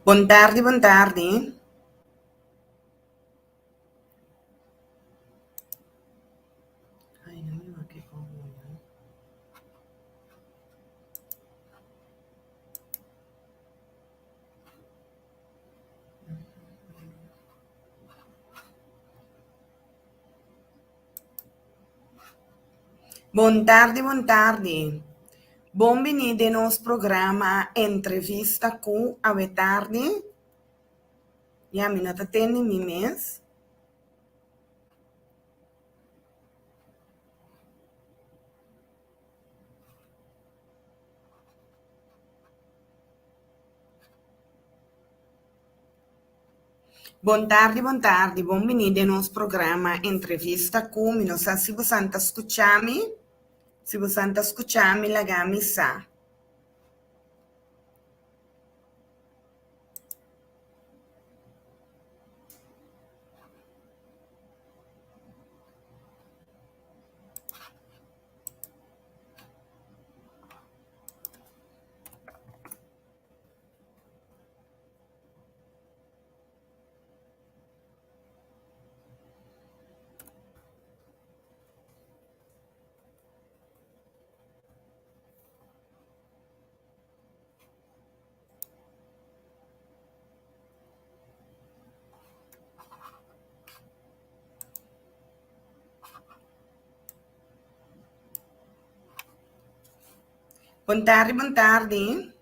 Buon tardi, buon tardi. Ay, no me va che comodo. Buon tardi, buon tardi. Benvenuti al nostro programma Entrevista con Ave Tardi. Ja, mi nata tenni mi mes. Buon tardi, buon tardi. Benvenuti al nostro programma Entrevista con. Mi non sa se voi santa scucciami. Se voi santa scucciami, la gami sa. Buon tardi, buon tardi.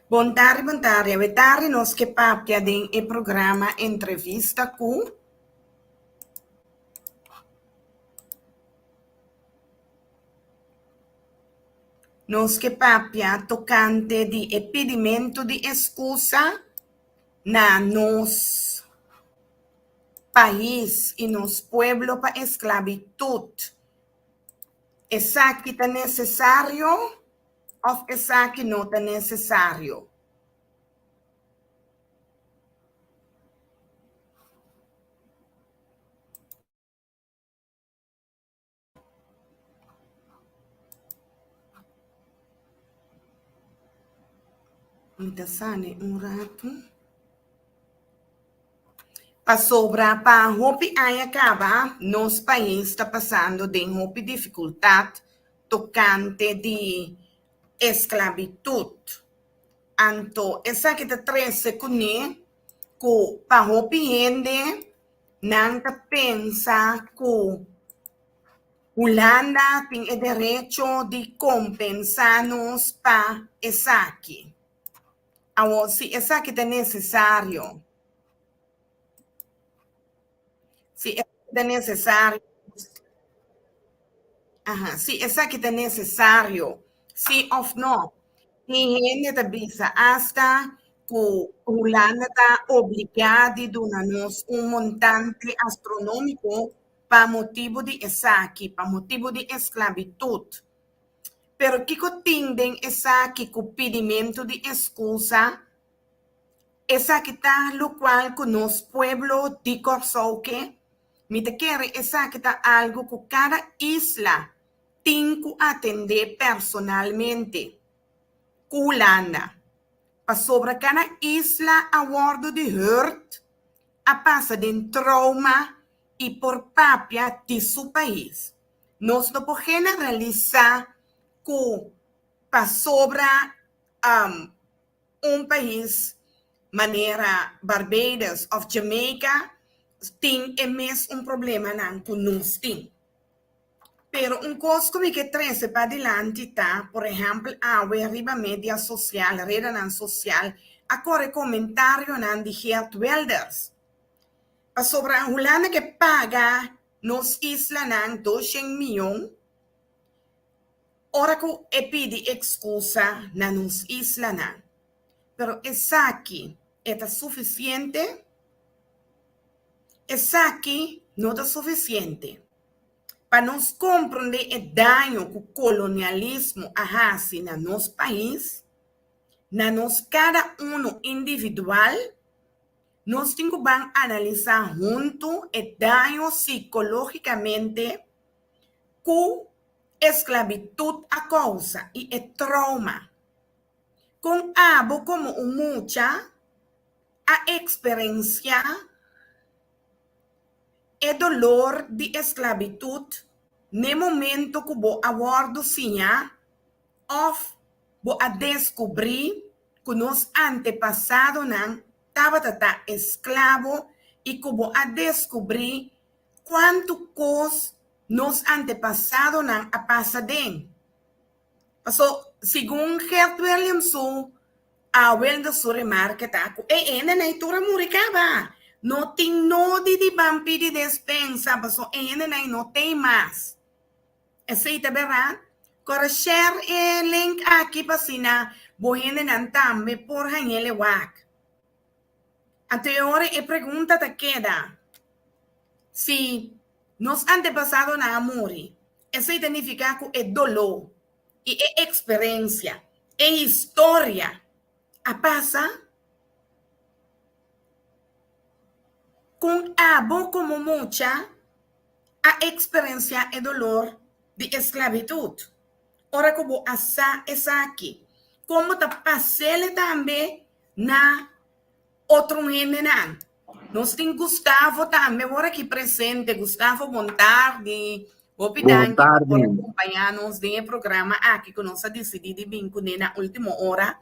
Buon tardi, buon tardi. Ave tardi, nos che papia din e programma Entrevista con. Nos che papia toccante di epidimento di escusa na nos país e nos pueblo pa esclavitud. Esa que está necesario o esa que no está necesario. Intasane un rato. Pa sobra, pa hopi ay acaba, nos país está pasando de hopi dificultad tocante de esclavitud. Anto, esa que te trece kuni, ku pa hopi hende, nang ta pensa ku Holanda tiene el derecho de compensarnos pa esaki. Ahora, si esaki es necesario, si es necesario, ajá, si esaki es necesario, sí o no, y gente te visa hasta que Holanda está obligada a darnos un montante astronómico para motivo de esaki, para motivo de esclavitud. Pero que tienden esa que con pedimento de excusa, esa que está lo cual con los pueblos de Corsoque, me te quiere esa que está algo que cada isla tiene que atender personalmente. Holanda, para sobre cada isla a bordo de hurt, a pasa de trauma y por papia de su país. Nos no podemos generalizar que para sobre un país manera Barbados o Jamaica tem mesmo problema não com nós tem. Pero un cosa que trece para adelante está, por ejemplo, arriba media social, rede social, a corre comentario nan de Geert Welders. Pa sobre a Holanda que paga nos isla nan 200 milhões, ora que pede excusa na nos isla nan. Pero esa aquí está suficiente. Esa aquí no está suficiente. para nós compreender o dano que o colonialismo faz na nosso país, na nós cada um individual, nós temos que analisar junto o dano psicologicamente que a esclavitud causa e o trauma. Com abo como mucha a experienciar o dolor de esclavitud no momento que você aborda sinha ou você descobrir que nos antepassados não estavam escravo e que você descobrir quanto coisa nos antepassados não a passaram. So, segundo Gert Williamson, a da sua remarca tá que ena na itura muricaba. Não tem nada de vampiro de despensa, so ena não tem mais. Aceita verdade? Agora share o link aqui para assinar, bohene nan tambe por hanhele wak. Anterior e pergunta te queda. Se nos antepassados na muri, isso significa que é dolor e é experiência, é história. A passa com abo como mucha a experiência e dolor de esclavitud. Ora como asa essa aqui. Como ta passele também na outro gênero. Nós temos Gustavo também, agora aqui presente, Gustavo, boa tarde. Boa tarde por acompanhar-nos no programa aqui que nós decidimos vir na última hora.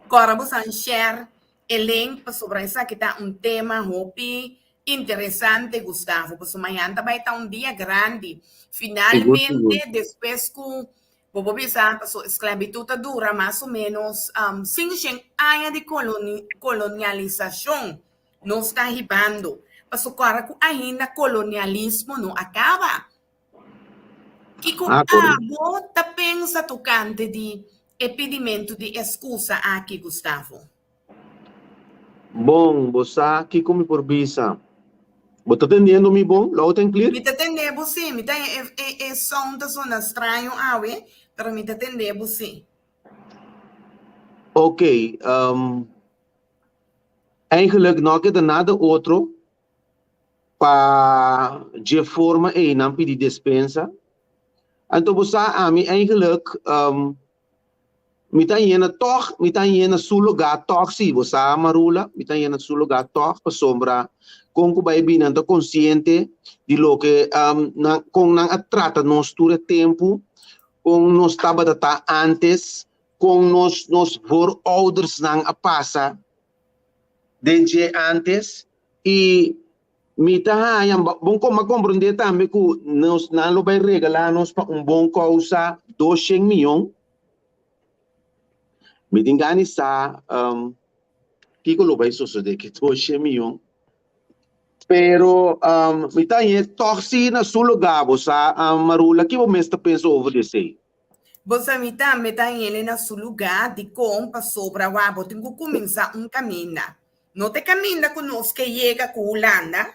Agora vamos share o link sobre isso que está tema hopi interessante, Gustavo, porque amanhã vai estar dia grande. Finalmente, depois que vou pensar, a esclavitud dura mais ou menos 500 anos de colonialização. Não está arribando. Mas agora que ainda colonialismo não acaba. Que com a bota pensa tocante de epidemento de excusa aqui, Gustavo? Bom, você aqui como por visa. Você está entendendo-me bom? Lá tem clear? Me está entendendo, sim. Me está som da zona estranho, awe, pero me está entendendo, sim. Ok. Eigenlijk não queda nada outro para de forma e não pedir dispensa. Então você a mim eigenlijk mita yena su lugar toch si você marula mita yena su lugar toch para sombra com que vai bem ando consciente de lo que com não trata nos ture tempo com nos estava data antes com nos voorouders não a passa desde antes e mita yang bom como compreender também que nos não vai regalar nos para bom causa 200 milhões. Me tingani sa kiko lo vai suceder que 200 milhões. Pero me tá aí torci na seu lugar, você marula que você está pensando over desse. Você me tá aí na seu lugar de compra sobre o abo, tem que começar caminho. Não te caminha conosco que chega com Holanda,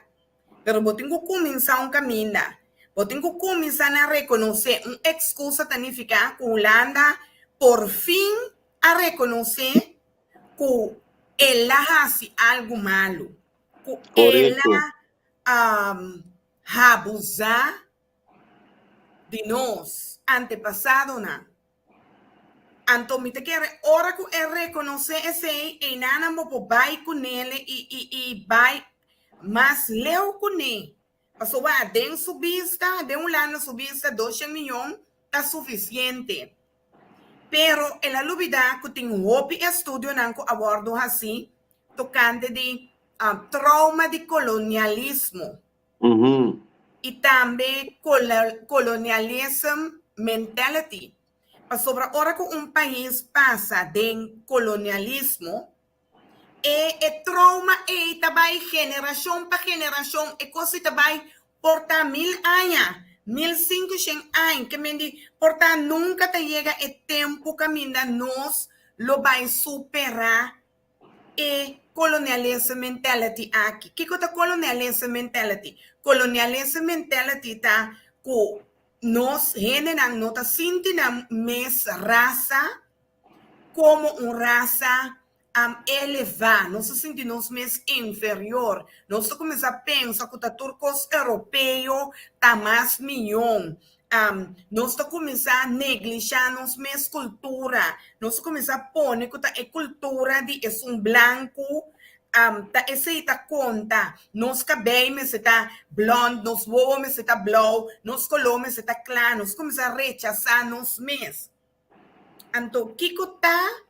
pero você tem que começar caminho. Você tem que começar a reconhecer excusa significa que Holanda por fim a reconhecer que ela faz algo malo, que ela abusa de nós, antepassado, não. Então, me te quer hora que é reconhecer esse e nada mo vai com ele e vai mas leu com ele. Passou a den subista, de lado subista 200 milhões tá suficiente. Pero ela lubida que tem outro estudo que aborda assim, tocante de trauma de colonialismo. E também colonialism mentality. Sobre a hora que país passa de colonialismo, e trauma e também geração para geração, e coisa também porta 1000 anos. 1500 anos, que me diz, portanto, nunca te chega o tempo que nós lo vai superar e colonialism mentality aqui. O que é colonialism mentality? Colonialism mentality tá que nós não nota sinti na mes raça como raça elevada, nós sentimos mais inferior, nós começamos a pensar que os turcos europeus tá mais milhão, nós começamos a negligenciar nossa cultura, nós começamos a pôr que a cultura de branco, ta essa conta, nos cabelo está blonde, nos voos está blau, nos colores está claro, nós começamos a rechazar nos mesmos. Então, Kiko tá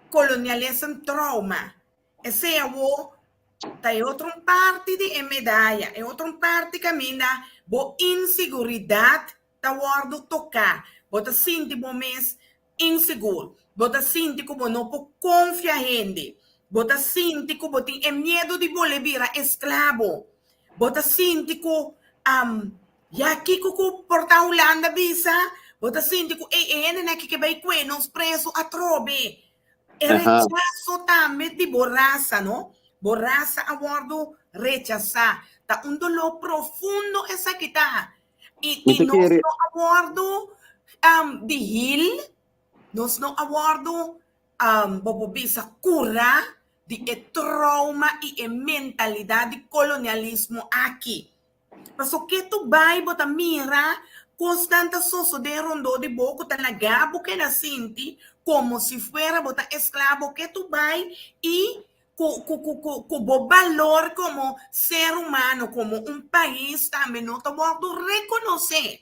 colonialismo trauma. Esse é outra parte de medalha, é outra parte que caminha, bo inseguridade tá guardo tocar, bota sinti bo mês inseguro, bota sinti como não pode confiar gente, bota sinti como tem medo de bolevar virar escravo, bota sinti que já Kiko portar Holanda visa, bota sinti que vai que nos preso a trobe. E rechazo também de borraça, não? Borraça a bordo rechazar. Tá dolor profundo essa que tá. E nós não abordo de hil, nós não abordo bisa cura de trauma e mentalidade de colonialismo aqui. Mas o que tu vai botar mira constante suceder rondo de boca tá na gabo que na sinti como se fuera botar esclavo que tu vai e com valor como ser humano, como país também não te pode reconhecer.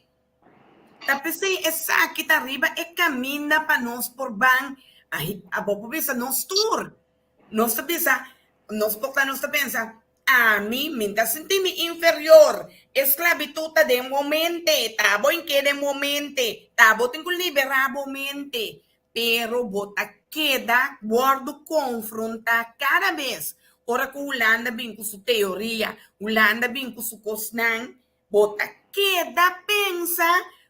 Tá pensei essa aqui tá arriba é caminha para nós por ban a população nós tour. Nós pensa, nós pensa mim tá sentindo inferior. Esclavitud tá de momento, tá bom que de momento, tá bom tem que liberar momento. Pero bota queda guardo confrontar cada vez. Ora que Holanda vem com sua teoria, Holanda vem com sua cosnan, bota queda pensa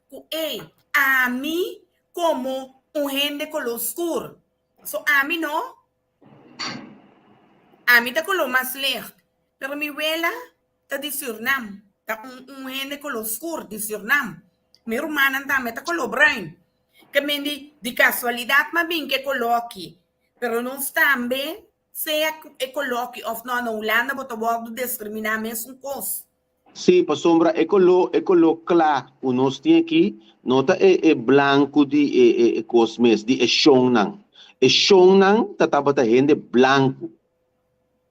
que a mim como gente color escuro. So a mim não, a mim tá color mais leve, pero mi abuela tá de Surinam, tá gente color escuro de Surinam. Mi irmã também tá color branco. Que de casualidade, mas bem que coloque. Pero não também, seja que coloque, ou não, na Holanda, você pode discriminar mesmo coisa. Sim, para sombra, é claro, o nós tem aqui, nota é branco de cosmes, de shonang. Shonang, tataba ta gente branco.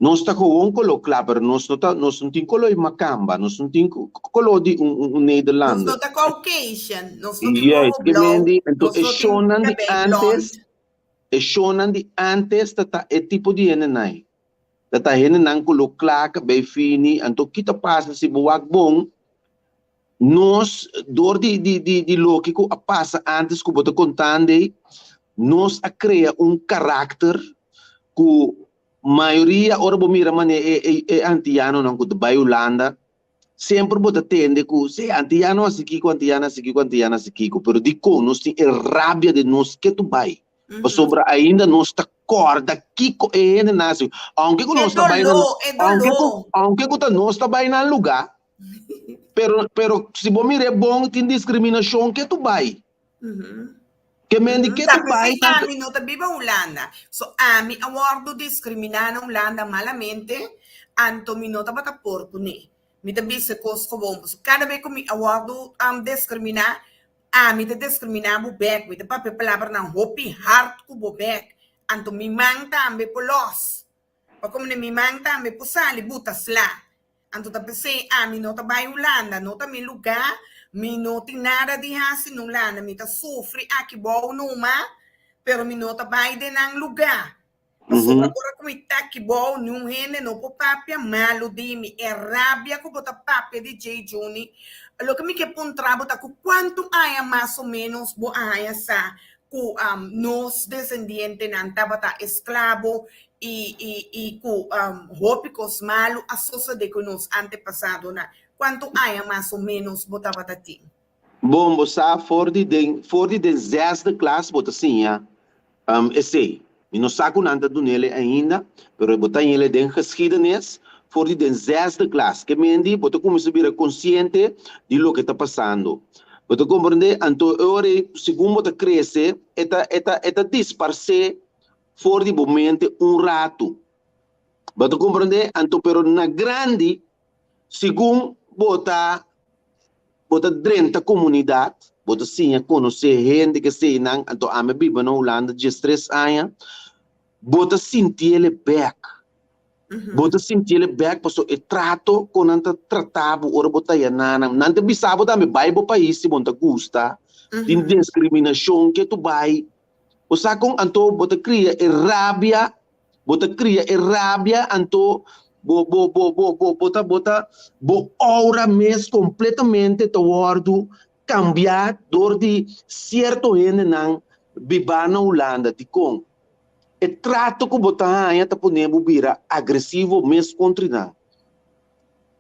Nós está com um color claro, pero nós não tem color macamba, nós não tem color de Nederlander. Nós não está Caucasian, nós não tem yes, color blau, então é shonan de antes, é shonan de antes, tata é tipo de henenai. Tata henenang color claro, bem fini, então kita passa se buak bom, nós dor de lógico a passa antes que bota contando, nós a cria caráter que maioria ora mira mane é antiano não que vai Holanda sempre bota tende que se antiano asiquico pero de nós tem rabia de nós que tu vai sobre ainda nós está corda kiko é nasce aunque nós está vai aunque nós está vai na lugar pero se bom mira é bom tem discriminação que tu vai que mendi que tu vai ami não tá viva Holanda so ami awardo discriminar na Holanda malamente anto mi nota bata porco ne mi tá bise cosco bom so cada vez que mi awardo discriminar ami tá discriminar bo back mi tá pape palavra na hopi heart ko bo back anto mi mang tambe polos pa como ne mi mang tambe posali butas la anto tá bise ami nota vai Holanda nota mi lugar mi não tem nada de assim no Holanda, mi tá sofre aqui bom numa, pero mi não tá vai de nang lugar. Sobre agora como está aqui bom, não rende não po papia malo de mi é rabia que bota papia de J Juni. Lo que me que pontra bota com quanto há mais ou menos bo há sa com nos descendentes nanta bota escravo e com hópicos malo associado com nos antepassados na quanto há mais ou menos botava tati? Bom, você for de zesde classe bota assim, esse. E não saco nada do nele ainda, pero botar ele de geschiedenis, voor die den zesde klas. Que mendi, bota começa a vir consciente de lo que está passando. Bota compreender, anto ora, segundo bota cresce, eta disparce for di momento rato. Bota compreender, anto pero na grande, segundo bota dentro da comunidade, bota sim a conhecer gente que sei não, anto a me vive na Holanda de 3 anos, bota sentir ele back. Bota sentir ele back, passou e trato com anta tratava ora bota ya nanam, nanta bisabo da me vai bo país se bonta gusta, din discriminação que tu vai. O sacong anto bota cria e rabia, anto bo aura mes completamente toward cambiar door di certo gente nang biba na Holanda di kong. E trato ko botahan ta ponemo bira agressivo mes contra nang.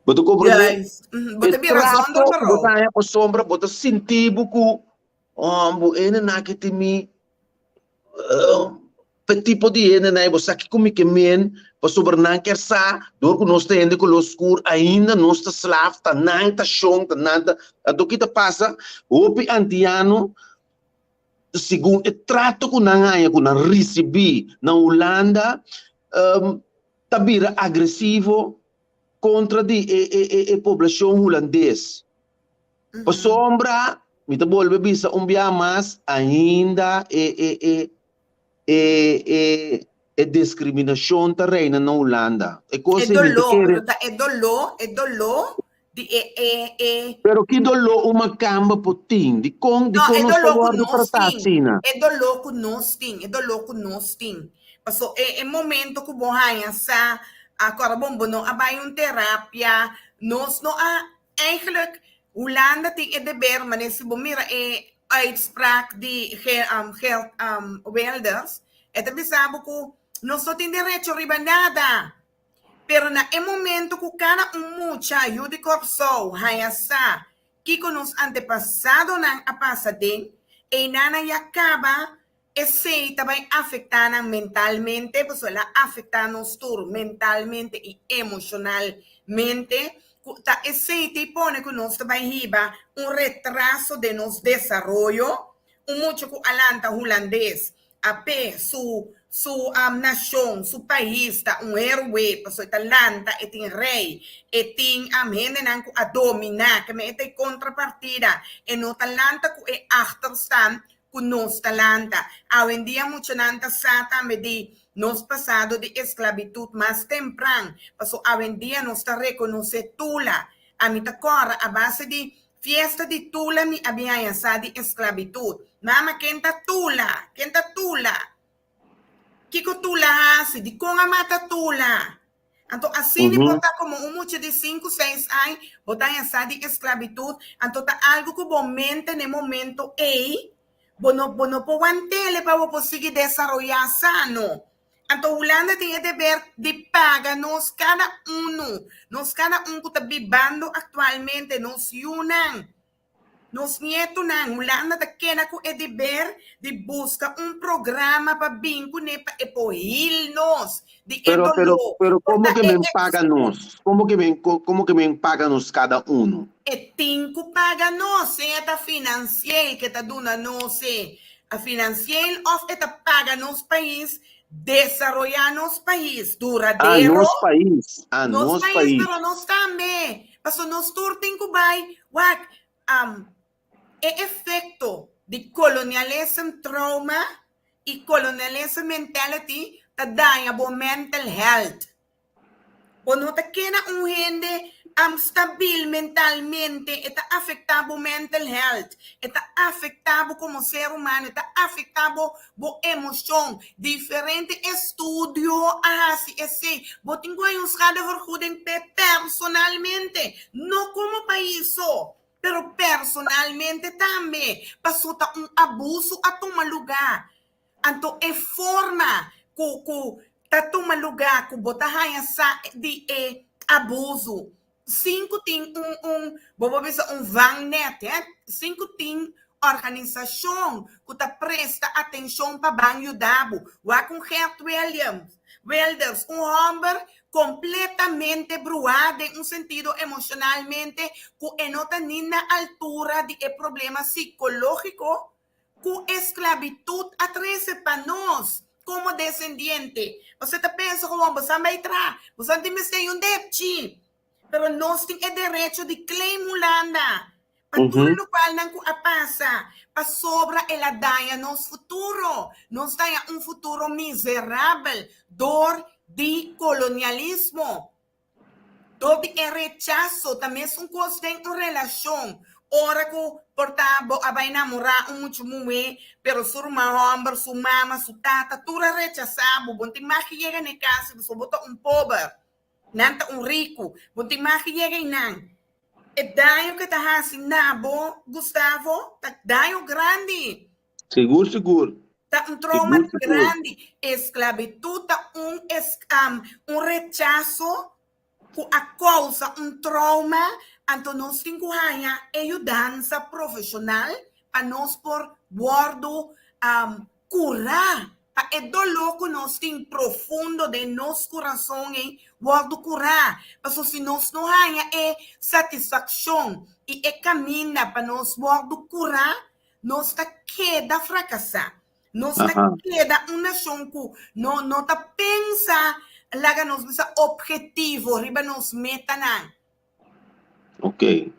Boto compreender? Yes. Bota bira zonda ko botahan po sombra, bota sintibo ko bu ene nakitimi tipo di ene na ibo saki kumi kemen pa sobrang kersa door ko nos tende ko los skur ainda nos ta slav ta nang ta shong ta nada ato kita pasa opi antiano segundo e trato ko na nga ko na recebi na Holanda tabira agressivo contra di população holandês pa sombra mita bolbe bisa mas ainda discriminação ta reina na Holanda. É dolor di Pero que dolor uma camba putin, di kong nos favor de tratasina. É dolor ku nos ting. Paso momento ku bohaya sa agora no abay yung terapia, nos no eigenlijk Holanda ting deber manes bumira uitspraak die welders, bisabo ko, nós não tem direito a nada. Pero na momento que cada mucha yudi corso hayasa, que nos antepasado nang apasadin, nana yakaba, esse também afetando mentalmente, pues ela afetando-nos mentalmente e emocionalmente. Esse te pone que nós também riba retraso de nos desenvolvimento, muito que alanta holandês, su nação, su país, tá herói, pasó Atalanta, tem rei, tem gente que a dominar, que me tem contrapartida, no Atalanta que achterstand com nos Atalanta. Hoje em dia muito nanta sata me di nos passado de esclavitud mais temprano, pasó hoje em dia nos está reconhecer tula, a mim tá cora a base de fiesta de tula mi había sa de esclavitud. Mama kenta tula. Kiko tula hasi, di konga mata tula. Anto assim botar como mucho de 5, 6 anos, botar essa de esclavitud, anto tá algo que bom mente no momento bono po wantele para conseguir desarrollar sano. Anto Holanda tem o dever de pagar nos cada um que está vivendo atualmente, nos unam. Nos nietos na Holanda da kena ko dever de buscar programa para vinco ne para epohil-nos. Pero como que me paga nos? Como que me paga nos cada um? Tinko paga nos, eta financiero que ta duna nos, a financiero of eta paga nos país, desarrollar nos país duradeiro. Nos país. Pero nos também. Paso nos turtin ko bay, efecto de colonialism trauma e colonialism mentality ta daya bo mental health. Quando ta kena gente stabil mentalmente, está afetado mental health, está afetado como ser humano, está afetado bo emoção. Diferente estudio assim, bo tengo um schadevergoeding personalmente, não como país só. Pero personalmente também passou abuso a tomar lugar. Então, é forma que toma lugar que botar de abuso. 5 tem vangnet, 5 tem organização que tá presta atenção para banho dabo. Wa com Gert Wilders, homem completamente bruado em um sentido emocionalmente, que não está nem na altura de problema psicológico, que esclavitud atrasa para nós, como descendente. Você está pensando como você vai entrar, você tem que ter um débito, mas nós temos o direito de claim Holanda, para tudo o qual não passa, para sobra ela dá nosso futuro, nós temos um futuro miserável, dor de colonialismo, dor de rechazo, também é coisa de relação. Ora que portava a vai namorar muito mulher, pero sur homem, su mama, su tata, tudo rechazado, bom tem mais que chega na casa, você bota pobre, nanta rico, bom tem mais que chega não. E daí que tá assim, nabo, Gustavo, tá daí grande. Seguro. Tá trauma grande, esclavitud, tá rechazo, a causa, trauma. Então, nós temos que ajudança profissional para nós por guardo curar. Para o dolor que nós temos profundo de nosso coração, guardo curar. Porque se nós não temos satisfação e caminho para nós guardo curar, nós queda fracassar. Nós queda uma nação que não pensa lá nosso objetivo, riba nos meta não. Ok.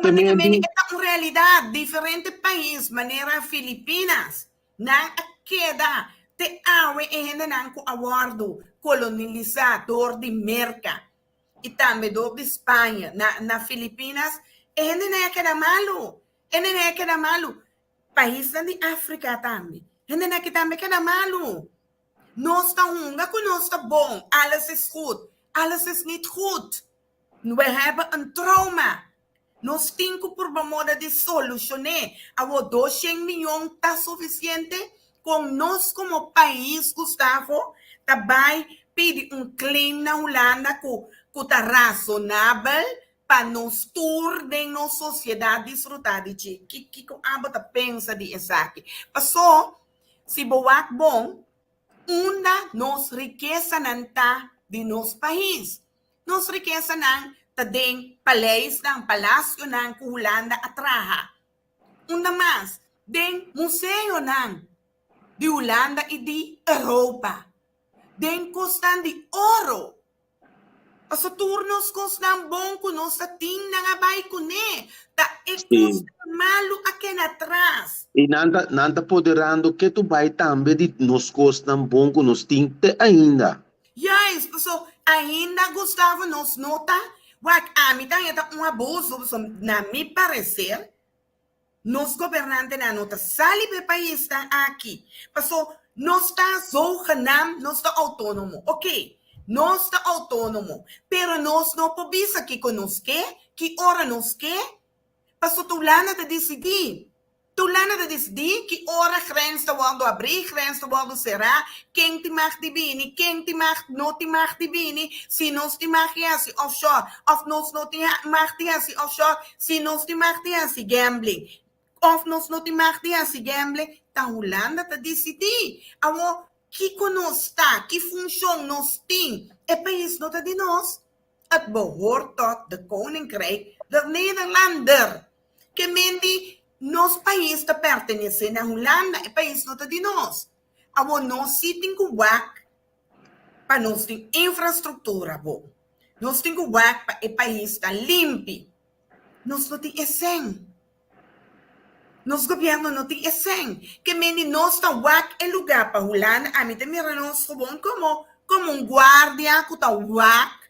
Também é uma realidade diferente país, maneira Filipinas, não queda te awe e ainda não com aguardo colonizador de merca e também do de Espanha, na Filipinas, ainda não queda malo, ainda não queda malo. País de África também, ainda não queda malo. Nós estamos que nós está bom, alles is goed, alles is niet goed. We hebben een trauma. Nós temos que por modo de solucionar. A 200 milhões está suficiente com nós como país, Gustavo, também pedir claim na Holanda que está razonável para nós tur de nossa sociedade desfrutar de que a pensa de isso aqui. Passou, se boa bom, uma nossa riqueza não está de nosso país. Nossa riqueza não está de palácio não que Holanda atraha. Uma mais, de museu não de Holanda e de Europa. De costan de ouro. As turnos costan bom que nós temos na baicune. Tá custa malo aqui atrás. E nanta poderando que tu vai também de nos costam bom que nós temos ainda. Yes, so ainda Gustavo nos nota, a mim tá um abuso, na me parecer, nos governantes na nota sali para país está aqui, passou nós está zohanam, nós está autônomo, ok, nós está autônomo, pero nós não podemos aqui conosco, que hora nos que, passou tu lana de decidir. Tu lana de decidir que hora grens te worden abrir, grens te worden será, quem te mag te bini, quem te mag, não te mag te bini, se nós te mag te offshore, of nós não te mag te offshore, se nós te mag te gambling, of nós não te mag te gambling, ta Holanda te decidir. Awo, que conosco que função nós tem, é país não de nós, het behoort tot de Koninkrijk der Nederlander, que mendi nos país está pertenecendo a Holanda, é país não de nós. Amo nós tem que para nós ter infraestrutura boa. Nós tem que para o país está limpo. Nós não tem essência. Nosso governo não tem essência. Que mendi nós está é lugar para Holanda, a mim também nós como um guarda que está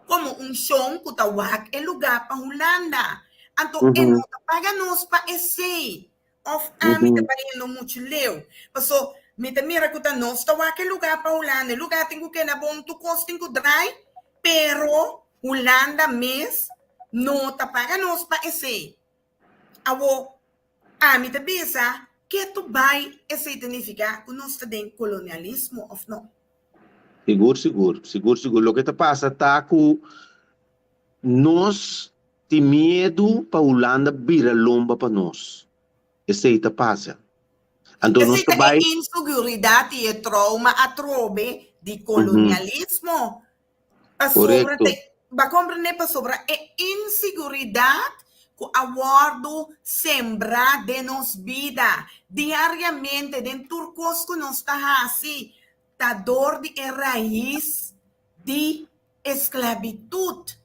como chão que está é lugar para Holanda. Então, não paga nós para esse. Of me te parece muito leu. Passou, me te mira que nós está aquele lugar para Holanda. Lugar tem que na bom tu costa tem que dry, pero Holanda mesmo não te paga nós para esse. Awo, me te pensa que tu vai esse significa que nós tem colonialismo ou não? Seguro. O que te passa tá com nós tem medo para Holanda virar lomba para nós. aceita passa. Então nós Aceita vai. inseguridade e trauma a trobe di colonialismo. Pa sobra Correcto. ba compreender pa sobra inseguridade que aguardo sembra de nos vida diariamente dentro turcos que nos está assim, da dor de raiz de esclavitud.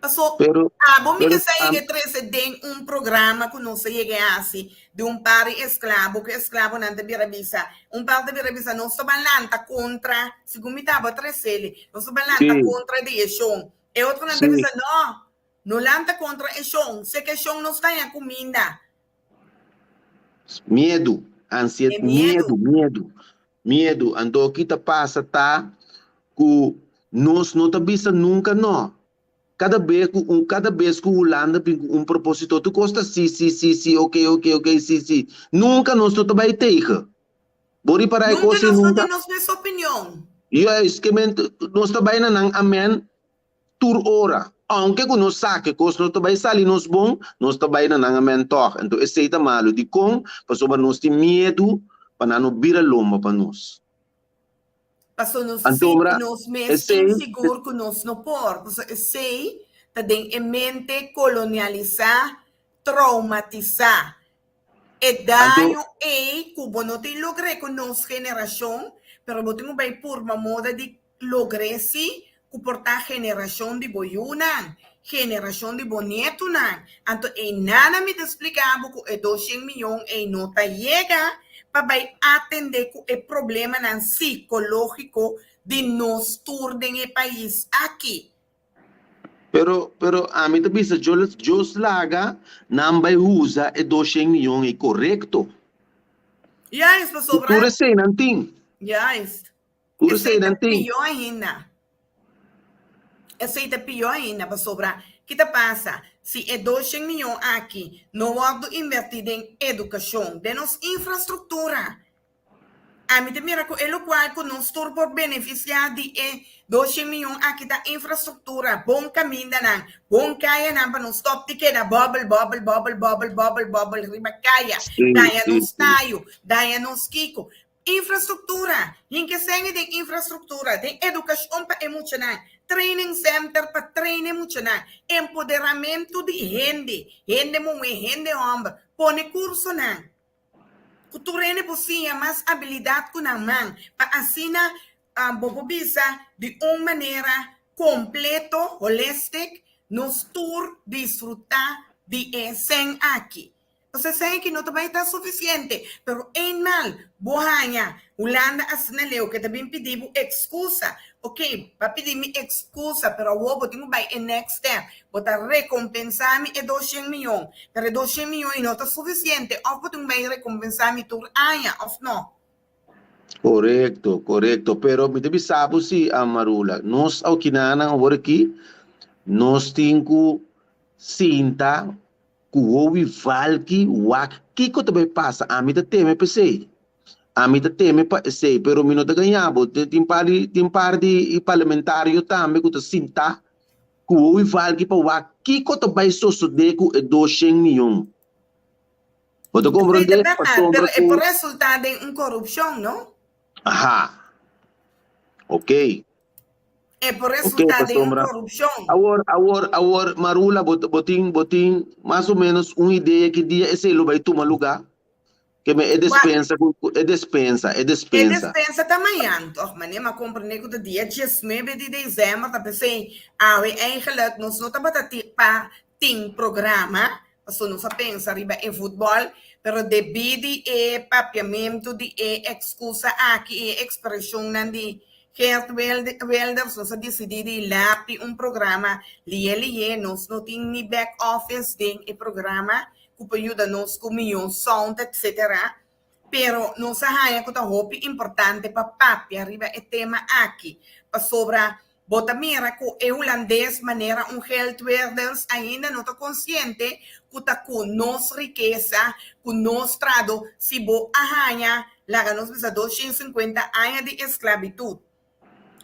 So, Pero, bom pero que saia tem programa que não chega assim de pari escravo que escravo não te birabisa par de birabisa não se balanta contra segundo me estava tresele não se balanta contra de echon e outro não te bisa não lanta contra echon se que echon não está em comida medo, ansiedade, medo. Então kita passa tá que nós não tá bisa nunca não. Cada vez que o Holanda tem propósito, tu gosta sim, ok, sim. Nunca nós não vai ter. Bori para a coisa nunca. Nós temos opinião. Yes, que nós também não amen tur ora. Aunque que nós saque, que nós também sali nos bom, nós também não amen toh. Então esse é malo de com, para nós ter medo, para não vira lomba para nós. Passou nos que nos mês inseguro que nós não por. Sei, tem em mente colonializar, traumatizar. E daño é que não tem logre com nossa geração, pero não tem bem por uma moda de logre se comportar geração de boiunan, geração de boneto nan. Então, nada me explicava que 200 milhões e não tá chega para atender com o problema psicológico de nós todos no país aqui. Pero a mim também se Jos laga não vai usar e 200 milhões é correto. Yes, pastor. Tu sei não tem. Yes. Tu sei não tem. Pior ainda. Aceita pior ainda, pastor. Que te passa? Se é 200 milhões aqui, não vamos invertir em educação, de nossa infraestrutura. A mim mira que é o qual que nós estamos por beneficiar de 200 milhões aqui da infraestrutura, bom caminho não, bom caia não para não stop de que da bubble, riba caia, daia nos taio, daia nos kiko. Infraestrutura, em que segue de infraestrutura, de educação para emocionar, training center para treine emocionar, empoderamento de gente mulher, gente homem, pone curso não. Kuturene possível mais habilidade com a mão para assinar a bobobisa de uma maneira completa, holística, nos tour desfrutar de sem aqui. Você sabe que não vai estar suficiente, pero em mal, bohanha, Holanda assinaleu que também pediu excusa. Ok, para pedir me excusa, pero eu vou ter que next step, botar recompensar-me 200 milhões. Pero 200 milhões não está suficiente, ou vou ter que recompensar-me por ano, ou não? Correto. Pero me deve saber se a Marula, nós ao que nana agora aqui, nós temos que sentar que ouve valque, que que também passa, a mim teme pensei. A mim teme pensei, pero me não te ganhava, tem par de parlamentário também que te sinta que ouve valque para que que também sucede com 200 milhões. Você compreende? Pero é por resultado de corrupção, não? Aha. Ok. É por resultado de corrupção. Agora, Marula, botin mais ou menos uma ideia que dia esse lo vai tomar lugar. Que é despensa. É despensa também, toch? Maar nee, maar compreender que o dia 19 de dezembro, tá pensando, eigenlijk, nós não estamos para ter programa, nós não pensa arriba em futebol, pero devido ao papiamento de excusa aqui, expressão de Gert Wilders, nós decidimos lá programa, nós não temos nem back office de programa, que ajuda nos com sound, etc. Pero não sabia que é roupa importante para papi arriba o tema aqui, para sobra bota mira que o holandês maneira Gert Wilders ainda não está consciente que está com nossa riqueza, com nosso trado, se bo arranha, lá nos bisa 250 anos de esclavitud.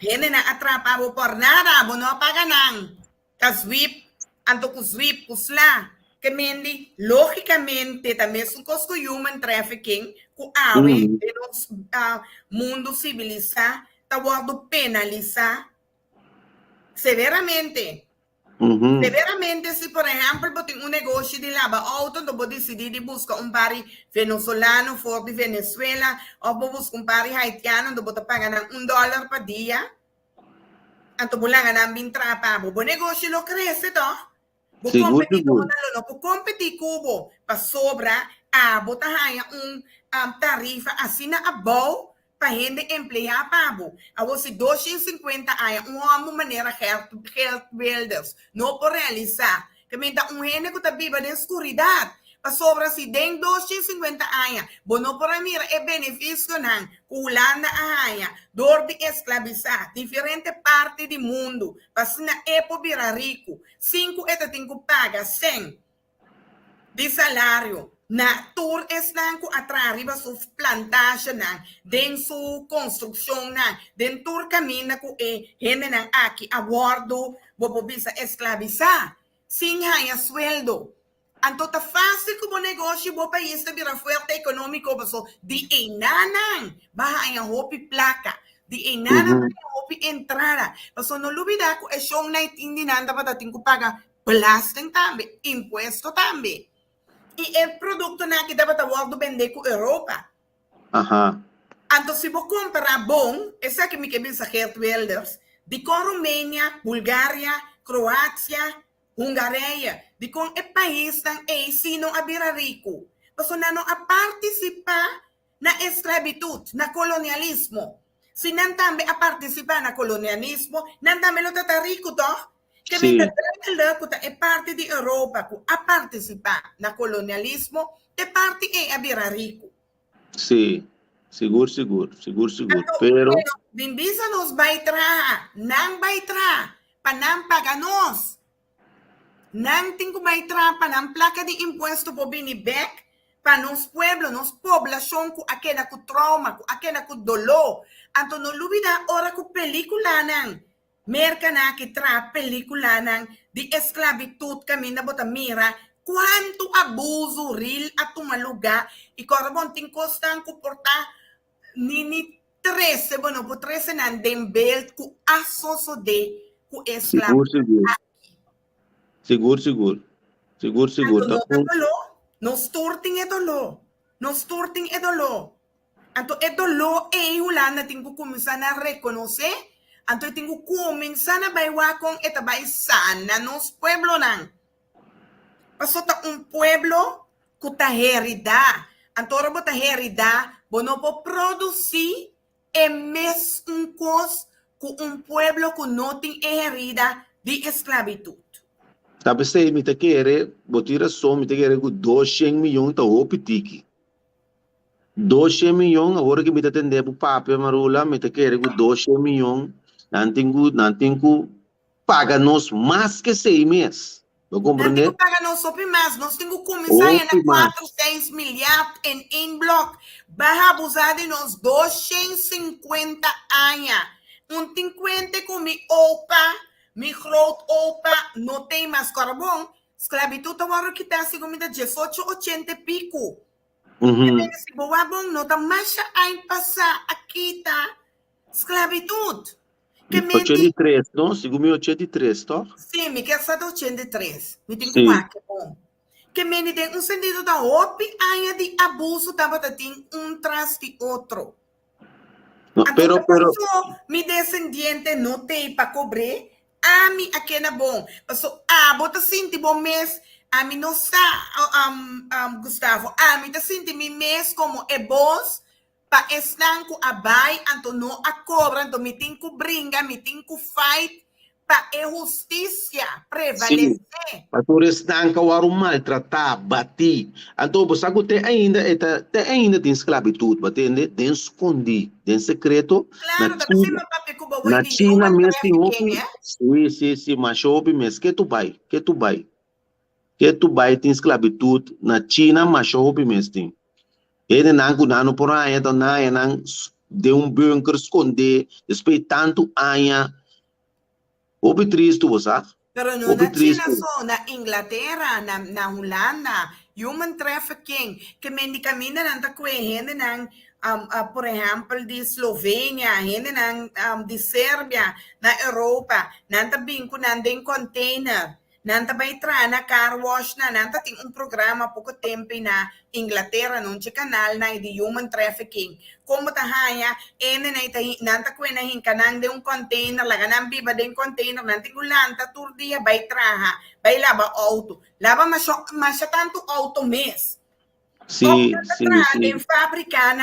Gente na atrapa bo por nada, bo não paga nang. Kaswip, anto kuswip, kusla. que mendi, logicamente, também são coisas com human trafficking, com awe, no mundo civilizado, está sendo penalizado severamente. Severamente, se por exemplo, eu tenho um negócio de lavar auto, eu vou decidir de buscar um pari venezuelano for de Venezuela, ou vou buscar um pari haitiano, eu vou pagar $1 por dia. Então, vou lá ganhar bem trabalho. O negócio não cresce, tá? Vou competir com o vou competir com para sobrar, botar tarifa assim na boa para gente emplear pago. A você 250 uma maneira health builders não por realizar. Que me dá gente que está viva na escuridão. Para sobra se den 250 anos, não por mira é benefício não. Culanda a dor de escravizar diferente parte do mundo. Para se na época virar rico, 5 tem que pagar 100 de salário. Na tour estanco atrás sua plantagem den sua construção den tour caminho com gente aqui a bordo bobo bisa esclavizar sem ganhar sueldo. Então tá fácil como negócio o país está virando forte econômico so di enanan bahaya hopi placa di enanan hopi entrada so não olvidar que é só na indinanda para ter que pagar plástico também imposto também. E é produto que deve estar vender com a Europa. Então, se você comprar bom, essa que me quebra health welders, de com Romênia, Bulgária, Croácia, Hungaria, de com o país que se não abrir rico. Porque não a participar na esclavitud, na colonialismo. Se não também a participar na colonialismo, não também lo está rico, tá? Que é parte da Europa a participar no colonialismo, é parte é a rico. Sim, seguro. Então, pero Bimbisa nos vai trazer, não vai trazer, para não pagar nós. Não tem que vai trazer para não placa de imposto para vir back, para nos pueblos, nos população com aquela com trauma, com aquela com dolor. Então, não duvida, ora com película, não. Merca na que tra película de esclavitud caminha bota mira quanto abuso real a tomar lugar e corabon tem costan comportar nini 13 bueno por 13 nan den belt ku associo de ku esclavo seguro nos turting e dolor então é dolor e Holanda tem que começar a reconhecer. Então, tenho que começar a bailar com esta baisana nos pueblos. Passou pueblo que está heredado. Então, está heredado, não pode produzir é mesmo coisa que pueblo que não tem herida de esclavitud. Sabe se me te quer, botar só me te quer com 200 milhões de opitiki. 200 milhões, agora que me te atender para o papel marula, me te quer com 200 milhões. Não tem que pagar nós mais que 6 meses. Não compreende? Não tem que pagar nós sobre mais. Nós temos que começar a 4, 6 milhares em bloco. Vai abusar de nós 250 anos. 50 com mi opa, mi groot opa, não tem mais carbono. Esclavitud agora que está assim como 1880 pico. Se boa bom, não está mais a passar aqui, tá? Esclavitud. 83, não? Segundo 83, tá? Sim, me quer saber 83. Me tem que falar que é bom. Que me tem sentido da OP, aí de abuso, tava tem tras de outro. No, pero mi descendiente não tem para cobrir, a mim aqui é bom. Bota sinti bom mês, a mim não está, Gustavo, a mim tá sinti mi mês como é bom, para estar com a bai, então não a cobra, então me tem que brincar, me tem que fight, para a justiça prevalecer. Para tu estar com o maltratar, bater, então você ainda tem esclavitud, batende, tem escondido, tem secreto. Claro, na China mesmo, sim, mas houve mesmo, que tu vai tem esclavitud, na China, mas houve mesmo tem. Ele não por aí, então não de bunker esconder, respeitando aia. Houve triste, você sabe? Pero no Obi na China triste. so, na Inglaterra, na Holanda, human trafficking, que mendi camina nanta kwe hende ng, por exemplo, de Eslovênia, hende ng, de Sérbia, na Europa, nanta bingko nandeng container, nanta ba itra na car wash na, nanta ting programa pouco tempo na Inglaterra, nung canal na de human trafficking. Como tahaya, ene na itahi, nanta kwe na hinkanang de un container, laganang biba de un container, nanti gulanta, turdia, bay traha, bay laba auto. Laba masya tanto auto mes. Of Sim, sim, nang sim. fabrika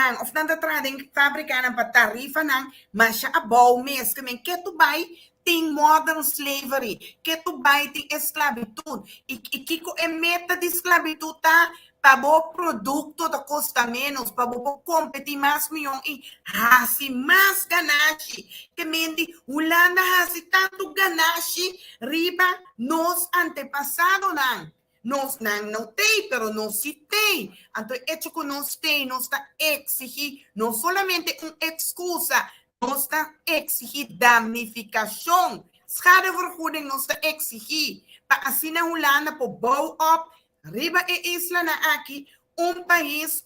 ng patarifa ng masya abaw mes, kaming keto bay, ting modern slavery, keto bay ting esclavitud, ikiko emeta de esclavitud ta, pabo produkto da costa menos, pabo competi mas miyong i hasi mas ganashi, kemendi wala na hasi tanto ganashi, riba nos antepasado nang. Nos nang não tem, pero não se tem. Então, hecho que nós tem, nós está exigir não solamente uma excusa, nós está exigir damnificação. Schadevergoeding nós está exigir. Para assim na Holanda, por bow up, riba e isla na aqui, país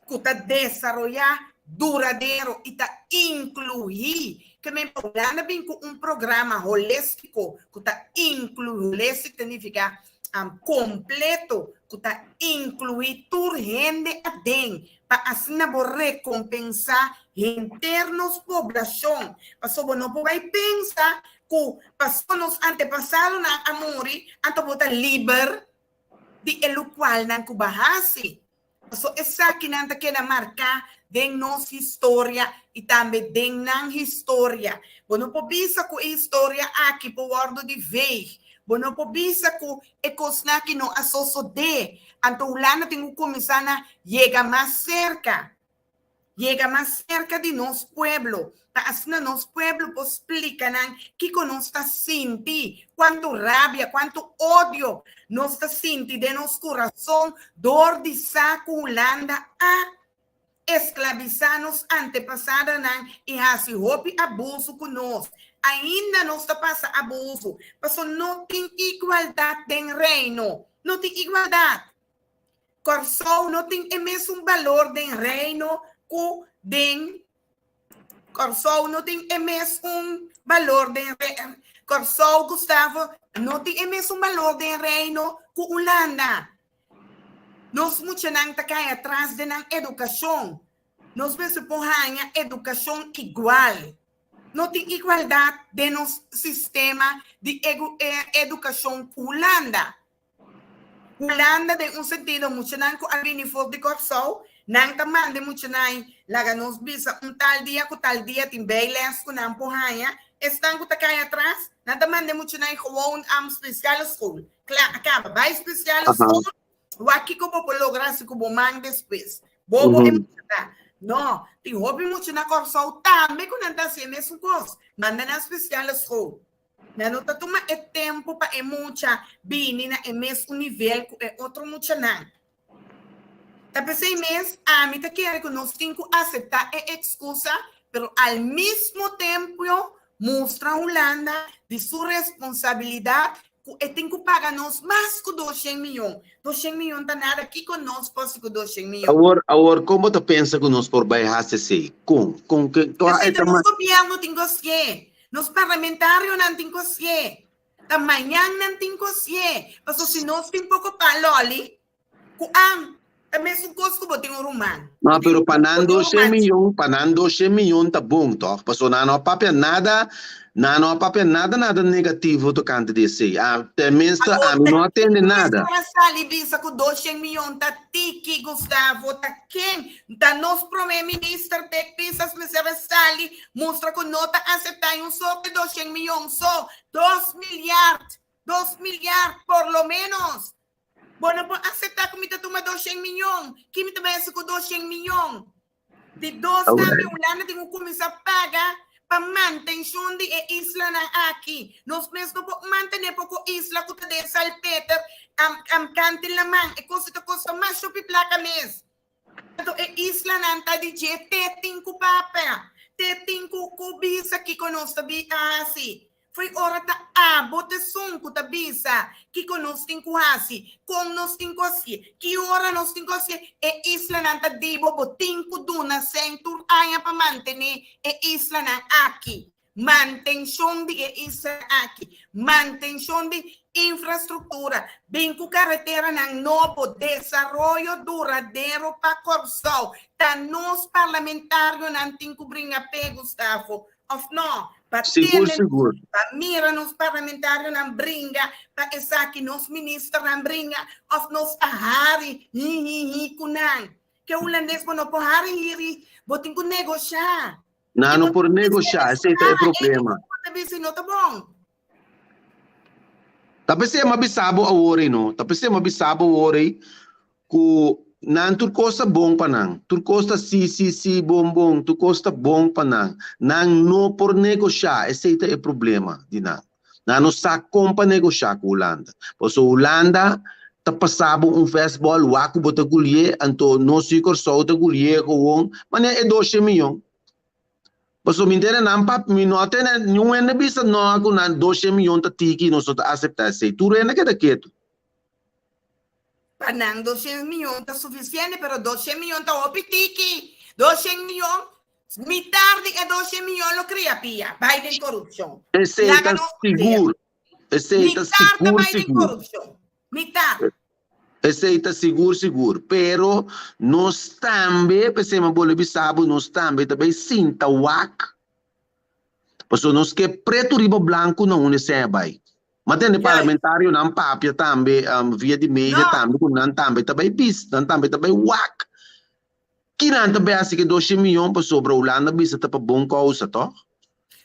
que está desarrollar duradouro e está incluir que me Holanda vem com programa holístico que está incluir, holistic significa completo, que está incluir toda gente adentro, para assim recompensar internos população. Para não vai pensar que passou nos antepassados na amori, então bota liber de el qual não kubahasi. So, essa que nanta que na marca den nossa história e também den nang história. Bueno, po bisa ko história aqui po wardo de vez. Bueno, po bisa ko ekosna que no asoso de. Anto ulana tengo começar na llega mais cerca. Llega más cerca de nuestro pueblo. Así nuestro pueblo pues explican que con nuestra sinti, cuánto rabia, cuánto odio nos está sinti de nuestro corazón, dor de saco Holanda a esclavizarnos antepasados y así hopi abuso con nos. Ainda nos está pasa abuso, pero no tem igualdad de reino, no tem igualdad. Corsou não tem o mesmo valor de reino que den Corsou não tem o mesmo valor de reino. Corsou, Gustavo, não tem o mesmo valor de reino que Holanda. Nós muito não tá cá atrás de na educação. Nós precisamos educação igual. Não tem igualdade de nosso sistema de educação Holanda. Holanda de sentido muito não com a uniforme de Corsou, não também de muito não laga nos bisa tal dia com tal dia tem bailes com não porranha, estão com takai atrás, não também de muito não gewoon special school, claro, acaba, vai special school, o aqui que o povo logra se como man depois, bobo é muito não, tem hobby muito na Corsou também com não tá se mesmo coisa, manda na special school. Não tá toma tempo para muita bini na mesmo nível que outro muito não. Tá pensei mesmo, a mim tá querendo que nós temos que aceitar a excusa, pero al mesmo tempo mostra a Holanda de sua responsabilidade que tem que pagar nós mais que 200 milhões. 200 milhões tá nada aqui conosco, posso que 200 milhões. Agora, como tu pensa que nós por baixar se com que tu é o governo tem que ser. Nos parlamentários não tem que ser. Amanhã não tem que ser. Mas se nós temos pouco paloli, é mesmo coisa que eu tenho rumano. Mas pero panando 100 milhões tá bom, toh. Passo não papel nada negativo do canto desse. Até mesmo não atende nada. Ali bisa com 200 milhões tá tiki Gustavo, tá quem? Tá nosso primeiro-ministro de pisas me sali mostra que não tá aceitando só de 200 milhões, só 2 milhões por lo menos. Bueno, pues aceptar que me toma 200 milhões. Que me toma esse com 200 milhões? De 2 anos, Holanda tem que começar a pagar para manutenção de isla aqui. Nós precisamos manter pouco isla que está de Salpeter, cantil na mão. E custa mais chupi placa mesmo. Então, isla não está de jeito, tem que papel. Tem que bisa aqui conosco, assim. Foi hora de bote sun ku tabisa, ki ko nos tinkuhasi, kung nos tinkuhasi, ki ora nos tinkuhasi, e isla nanta dibo boting ku duna sentur aya pa mantene, e isla na aki. Mantención de isla aqui, mantención de infraestrutura, bem com carretera ng novo desarrollo duradeiro para Corsol, tá nos parlamentários não tem que brincar pé, Gustavo, of no, para Seguro. para mira nos parlamentários não brinca, para essa aqui nos ministros não brinca, of nos ahari, kunang, que o holandês não pode hari, botin ku negociar. Não por negociar, esse é o problema. Tapi saya mabisabo a worry, no? Tapi saya mabisabo worry ku nan turcosta bom panang. Turcosta si bom, turcosta bom panang. Nang no por negociar, esse é o problema, dinang. Nano sa kompa negociar com Holanda. Pois Holanda ta pasabo festival waku bota gulye anto no sikor so ta gulye ko wong, mane e 12 milhões. Paso mintera nampa minote na nyuwen na bisa no ako na 12 milhões ta tiki no so ta acceptar sei. Ture na kada keto. Panang 12 milhões ta suficiente, pero 12 milhões ta opi tiki. 12 milhões, mitardi e 12 milhões lo cria pia. Biden corruption. Esse tá seguro. Esse tá seguro. Mitar. Esse tá seguro. Pero nós também, pensamos bole bisabo, nós também sinta wak. Paso nós que preto riba branco não une vai. Mas tem parlamentário não papia também, via de mídia também, não também bis, não também wak. Que não também assim que 12 milhões para sobre a Holanda bisa tá para bom causa, to?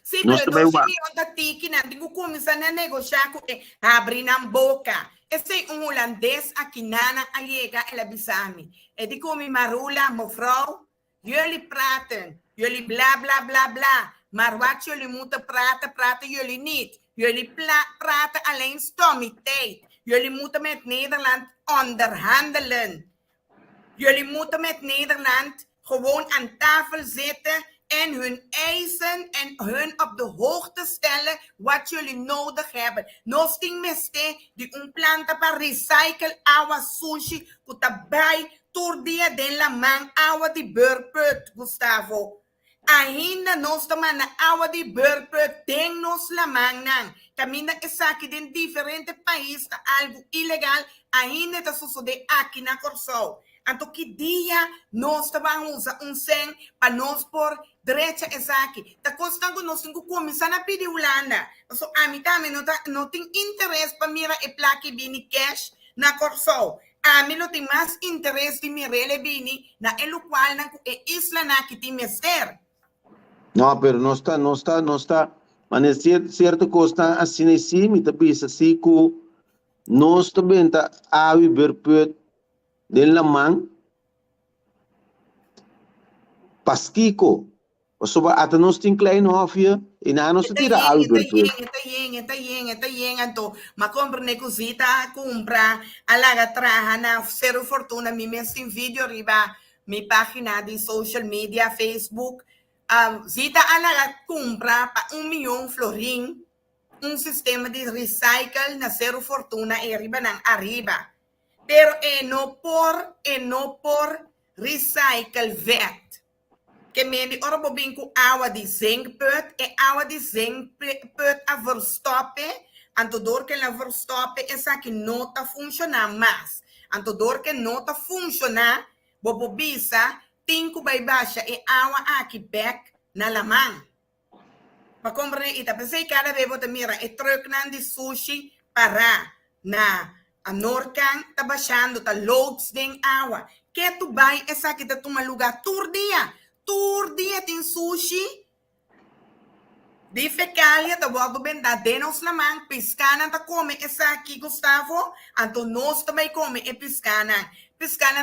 Sim, pero 12 milhões da tiki não tem que começar a negociar com abrir na boca. Esse holandês aqui nana allega ela bisami. E di como marula, mevrouw, jullie praten, jullie bla bla bla bla. Maar wat jullie moeten praten jullie niet. Jullie praten alleen stommiteit. Jullie moeten met Nederland onderhandelen. Jullie moeten met Nederland gewoon aan tafel zitten en hun eisen en hun op de hoogte stellen wat jullie nodig hebben. Nos ting meste di un planta para recycle agua sushi kutabay turdia den la man agua di burput, Gustavo. Ainda nos toman na agua di burput ten nos la man nang. Camina esaki din diferente país na algo ilegal ainda ta susude aqui na Corsol. Anto que dia nós vamos usar sen para nós por direita aqui. Tá custando nós temos que começar a pedir Holanda. So a mim também não tem interesse para mirar e plaque bini cash na Corsol. A mim não tem mais interesse de mirar ele bini na el qual na isla na que tem mester. Não, pero não está. Mas certo costa assim assim, me tá pensa assim que nós também tá a viver den lamang paskiko. So ba ata nos ting klein hofje inano sa tira Albert. Ita yeng anto makompra ne cosita compra alaga traha na zero fortuna mi messo in video riba mi pagina di social media Facebook zita alaga compra pa 1 milhão florin un sistema di recycle na zero fortuna e riba nang arriba. Pero no por recycle vet. Que mendi ora bobin ku agua di zinkput e agua di zinkput a verstoppen. Anto door que la verstoppen esa que no ta funciona más. Anto door que no ta funciona bobobisa tinku bay basha e agua aqui back na lamang. Pa comprare ita pensei cada vez te mira e truck nan di sushi para na a Norcan tá baixando, tá loads de água. Que tu vai essa aqui tá toma lugar tur dia tem sushi. De fecalia tá volta bem da denos na mão, piscana tá come essa aqui Gustavo, anto nós também come e piscana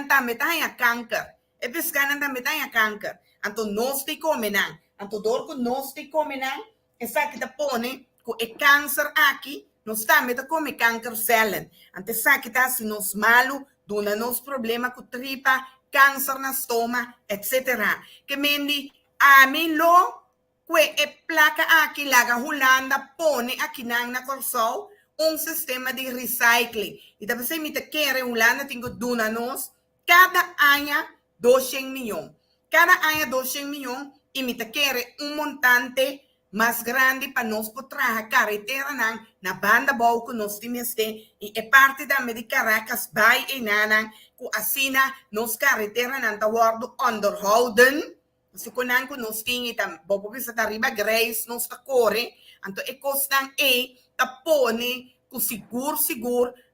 também tá em câncer. E piscana também tá em câncer. Anto nós te come não, anto dor com nós te come não, essa aqui tá pone com e câncer aqui. Nós também tá come câncer cellen. Antes aqui tá se nos malo, dona nos problema com tripa, câncer na estômago, etc. Que mendi a mim lo que é placa aqui laga Holanda pone aqui na Corsol sistema de recycling. E da você me quer Holanda tem que donar nós cada ano 200 milhões. Cada ano 200 milhões e me quer montante mais grande para nós poder carretera na banda boa que nós temos e é parte da de Caracas vai e nana que assina nos carretera na world underhouden. Se kunan ko nos tingi tam bobo bisa tariba grace nos takore anto e costan e tapone ku sigur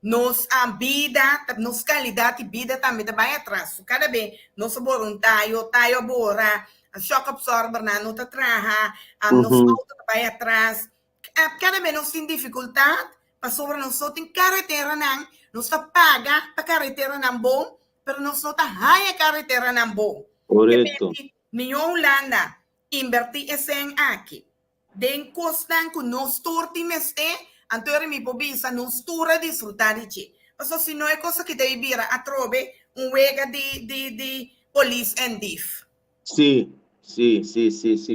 nos vida nos qualidade de vida também vai atrás cada vez nos voluntário tayo bora a shock absorber na nota traha nos auto vai atrás cada vez nos tem dificuldade para sobre nos tem carretera nang nos paga para carretera nang bom pero nos nota haya carretera nang bom. Corretto. Minha Holanda inverti esse aqui. Den costan que nós tortimos anterior mi pobisa nós tura disfrutar de ti. Mas se não é coisa que deve vir a trove wega de police and thief. Sì,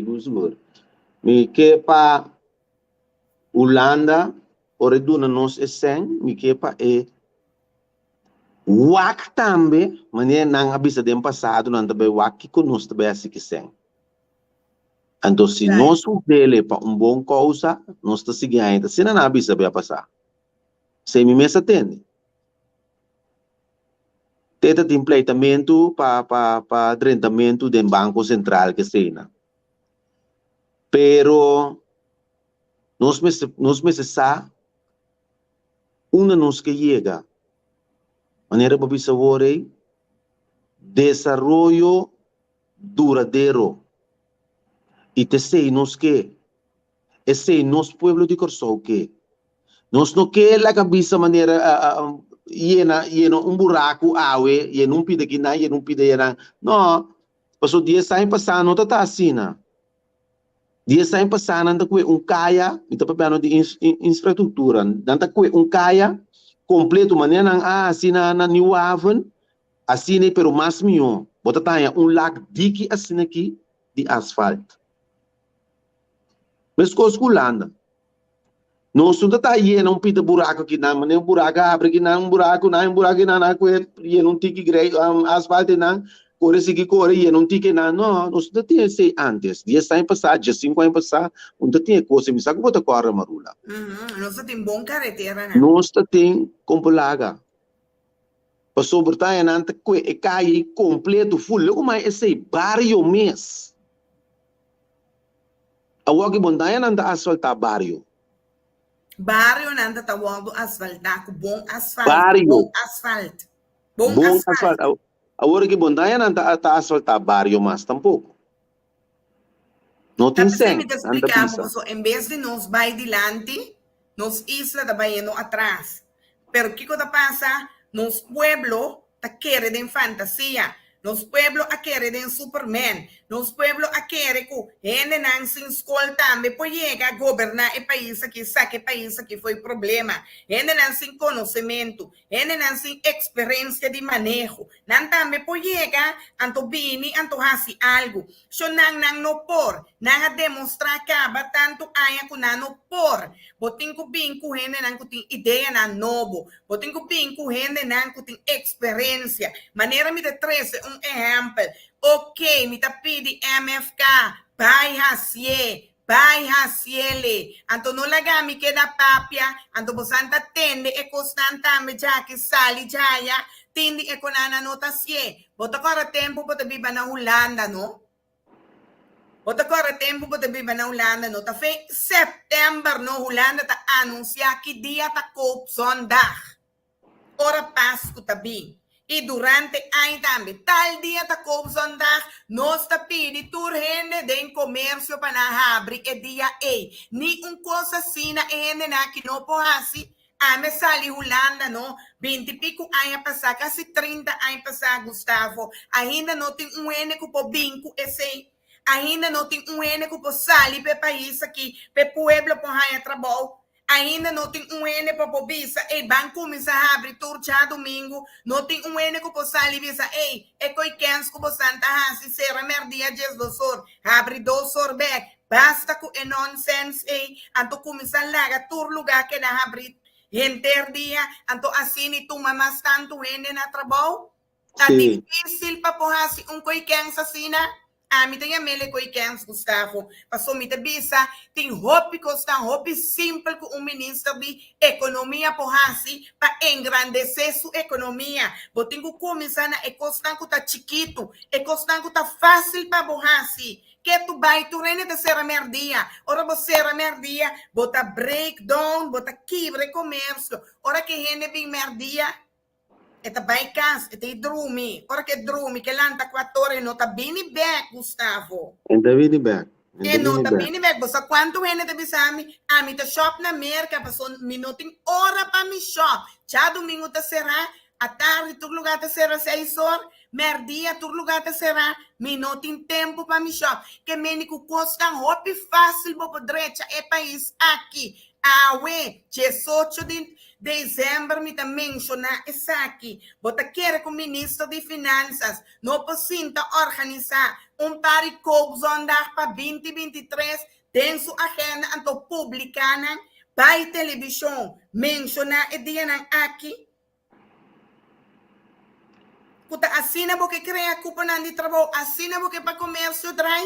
Gusmur. Mi che pa Holanda ore duna nos esen, mi che pa e wak tambe, mania nang abisa dem passado, não também wak que conosco também assim que sem. Então, se nós dele para bom causa, nós está seguindo ainda. Se não abisa vai passar. Se me mesa atende. Teta de impleitamento para tratamento do Banco Central que seja. Pero nós necessitamos nos que chega maneira para saber desarrollo duradouro e te sei nos que esse nos pueblo de Corsol que nós não quer la cabeça maneira llena buraco awe llena pide que na llena pide llena não passou 10 anos passando não tá assim na 10 anos passando anda com caia e tá papel de infraestrutura anda com caia completo maneira assim na New Haven assim pero mais milhão bota taia lago diki assim aqui de asfalto mas coisa Holanda não só tá aí não pita buraco aqui não mas buraco abre aqui não buraco não com e não tique grey asfalto não corre se que corre e não tique não só tinha sei antes 10 anos passado já 5 anos passado onde tinha coisa me sabe bota corre marula não só tem bom carretera não só tem compolaga passou por taia não que cai completo full como é esse barrio mês a walk bondaia não tá asfaltar barrio nanda tawag asfaltar com bom asfalto. Barrio. Bom asfalto. Bom asfalto. Agora que bondaia não tá asfaltar barrio mas tampouco. Não tem sem. Me explicamos, em vez de nós vai dilante, nos isla da indo atrás. Pero que coisa passa? Nos pueblo ta querer de fantasia. Nos pueblo a querer de Superman. Nos pueblo a querer que não se escola também pode chegar a governar o país aqui, sabe que país aqui foi problema. Não sem conhecimento, não sem experiência de manejo. Não também pode chegar anto bini, anto hasi algo. So não no por, não demonstrar que aba tanto aya que não por. Botin ko bin ko não ko tem ideia na novo. Botin ko bin ko não ko tem experiência. Maneira me de trazer exemplo. Ok, me tá pedi MFK, vai hasiele. Anto no lagami que da papia, anto bosanta tende e constantamente já que sali jaya, tindi e konana nota sie. Bota agora tempo para viver na Holanda, no? Bota agora tempo para viver na Holanda, no? Tá fe setembro no Holanda tá anunciar que dia tá coop zondag. Ora Páscoa tá bem. E durante ano também, tal dia tá como zondag, nós tá pedindo turhende de comércio para abrir e dia e ni coisa assim na ende na que não pode a me sali Holanda no 20 pico anos passar, quase 30 anos passar, Gustavo, ainda não tem ene que po binco esse ainda não tem ene que po sali pe país aqui, pe pueblo po haya trabalho. Ainda não tem ene para pobisa, banco começa a abrir turcha domingo, não tem ene que possa libisa, coi quens que possa santa hasi, será merdia 10 2 horas, abre 2 horas back, basta com é nonsense anto começar lá tur lugar que na abrir dia anto assim tu mamas tanto na trabalho tá Sim. difícil para porra se coi cansa assim mi tem a mele coi cansa Gustavo passou me bisa tem hope costa hope simple com o ministro de economia porra assim para engrandecer sua economia botingo começar na e costa que tá chiquito e costa que tá fácil para porra assim que tu vai, tu rende de ser a merdia. Ora você a merdia, bota breakdown, bota quebra comércio. Ora que rende bem merdia, eta vai casa, eta drumi. Ora que drumi, que lanta 4 ore, não tá bem back, Gustavo. Ainda bem back. E não tá bem back. Você quanto rende de bisami? A mim tá shop na merca, passou minuto hora para me shop. Já domingo tá será, a tarde, todo lugar tá será 6 horas. Merdia, todo lugar te será, me não tem tempo para me shop. Que menico custa roupa fácil para direita é país aqui. Awe, 18 de dezembro, me também mencionar isso aqui. Bota quer com o ministro de Finanças, não possível organizar pari zondag para 2023, tem sua agenda anto publicana, by televisão, mencionar e dia aqui. Kuta assina porque cria cuponan de trabalho, assina porque para comércio trai.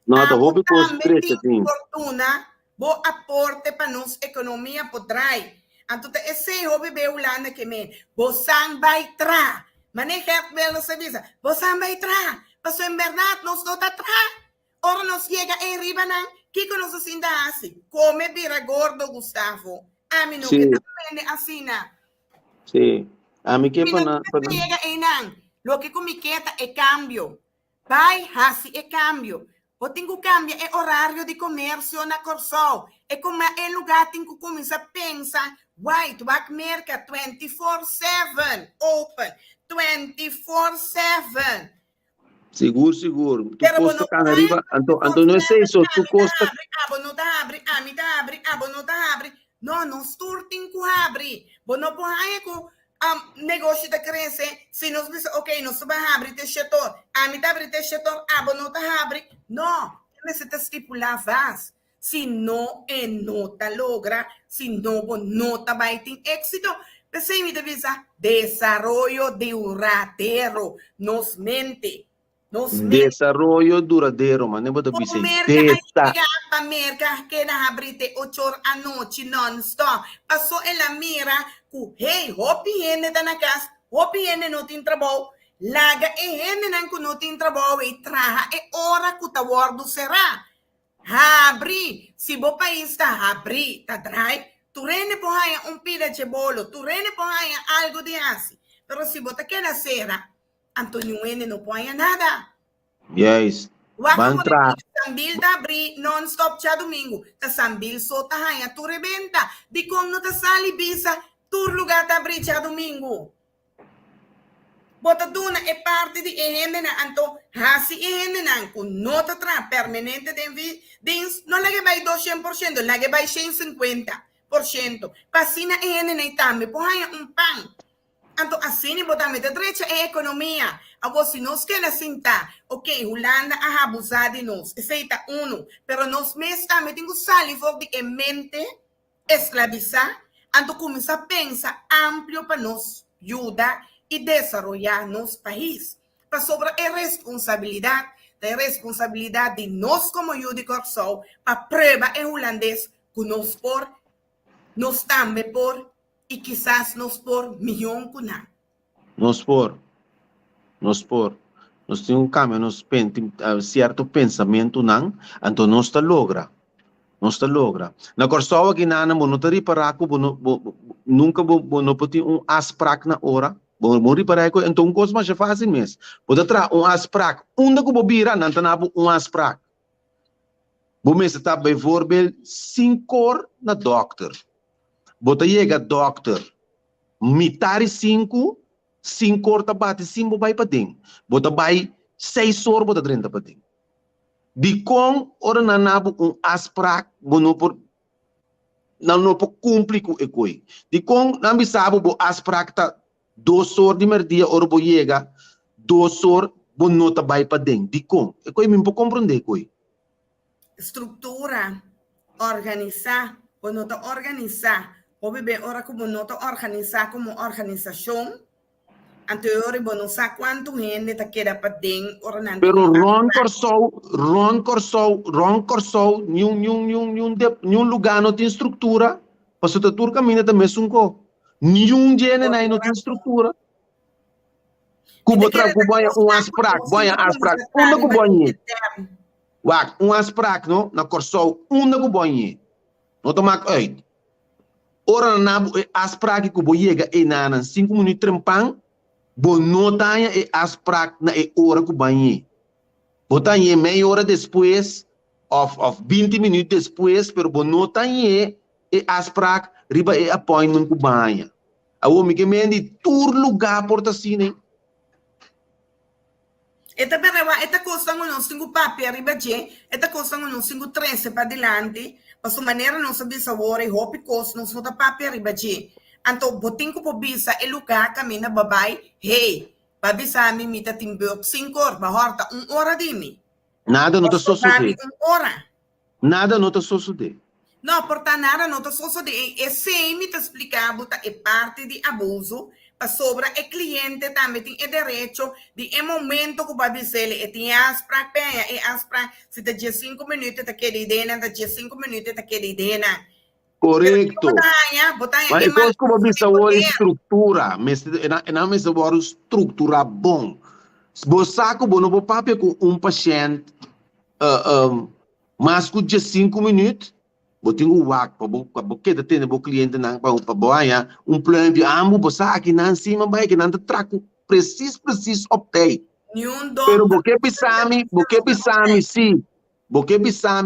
Não, tá hobby com os preços, sim. Fortuna, bo aporte para nos economia por trai. Então, esse hobby beulana que me, bo sang vai tra. Maneja belo serviço, bo sang vai tra. Paso en verdad nos nota tra. Ora nos llega en ribanan, que nos asinda así. Come vira gordo, Gustavo. A mí no sí. Que también asina. Sí. A mí que para llega en lo que comiqueta é cambio. Vai, assim é cambio. Eu tenho que cambiar é horário de comércio na Corsol. É como é lugar tem que começar a pensar. Uai, tu vai merca 24/7 open. 24/7. Seguro. Tu costa cá arriba, então não é isso, tu costa. Não tá abre, não tá abre. Não surtem que abre. Não pode com negócio da cresce, se nós dizemos, ok, nós vamos abrir o setor, a mim abre o setor, não está abre. Não, necessita estipular vas. Se não nota logra, se não vai ter êxito, pensei me devisa desarrollo duradeiro, nos mente. Desarrollo duradeiro, mas não pode dizer a merca que na abrite 8 horas à noite non-stop. Passou ela mira que, hey, hopi hene da na casa, hopi hene não tem trabalho, laga e hene não tem trabalho e traha e hora que tá guardo será. Abri, se bo país está abri, tá drai, tu rene porraia pila de bolo, tu rene porraia algo de assim. Pero se bota que na será, Antônio Hene não põe nada. Yes. Mantra. Sambil da abri non-stop cha domingo. Ta sambil so ta haya tu rebenta. Di kung no ta sali bisa, tur lugar ta abri cha domingo. Bota duna e parte di ehende na anto hasi ehende na kung no ta tra permanente dins no lagi bay 200%, lagi bay 150%. Pasina ehende na itame po haya pang. Anto assim botamos de direita é economia. Agora se nós queremos sentar, ok, Holanda a abusar de nós, aceita pero nós mesmos também temos que sair de mente escravizar, anto começar a pensar amplo para nos ajudar e desenvolver nosso país. Para sobre a responsabilidade de nós como Judicorsol, para prova é holandês que nós também por e quizás nos por milhão kuna. Nos por. Nós temos cambio, nós certo pensamento não, então nós está logra. Na corsoa que nana não te reparar que nunca não pode asprak na hora. Bom reparar que então coisa mais fácil mesmo. Pode tra asprak, onde que bobira não tá na asprak. Bom mesmo tá bijvoorbeeld 5 na doctor. Bota chega doctor, mitari 5 horas bate 5 vai para dentro. Bota vai 6 horas bota 30 para dentro. De com ora na nabu asprak, não por cumprir com o coi. De com não sabe bo asprak tá 2 horas de merdia ora bo chega 2 horas bo nota vai para dentro. De com, e coi me compreender coi. estrutura, organizar, pues no te organizar, o vive ahora como no te organizar como organización, anterior, bueno, sé cuánto gente te queda para den, Pero Ron Corsou, nenhum lugar não tem estrutura. Mas o tur caminha também sunco. Nenhum gene não tem estrutura. Kubo tra kuboya asprak, boya asprak, unda kubonye. Wak, asprak no, na Corsou, unda kubonye. No tomak uit. Ora na asprak kubo yega e nanan 5 minutos trempang, bo notanya e asprak na e ora kubonye. Botanye meia hora depois, of 20 minutos depois, pero bonotanye e asprak riba e appointment kubanya. Awo mi que mendi tur lugar portasine. Esta pereva, esta cosa non singo papi arriba je, esta cosa non singo 13 para adelante, ma su maniera non sabi sabore, hopi cos non so da papi arriba je. Anto botinko po bisa e lugar camina babai, hey, babi sami mita timbuk 5 horas, bahorta 1 hora di mi. Nada não tá sucedendo. 1 hora. Nada não tá sucedendo. Não, portanto, nada não está sucedendo. E sempre te explicava que é parte de abuso, sobre o cliente também tem o direito de, em momento que vai dizer, ele tem aspra, e aspra, se te diz 5 minutos, te quer ideia, te diz 5 minutos, te quer ideia. Correto. Mas é coisa como bisa a estrutura, mas não é uma estrutura bom. Se você saca, você não pode papel com paciente, mas com 5 minutos, você tem wak para você ter o cliente para boia plano de ambo você aqui na cima vai que não te traco preciso optei pero porque pisami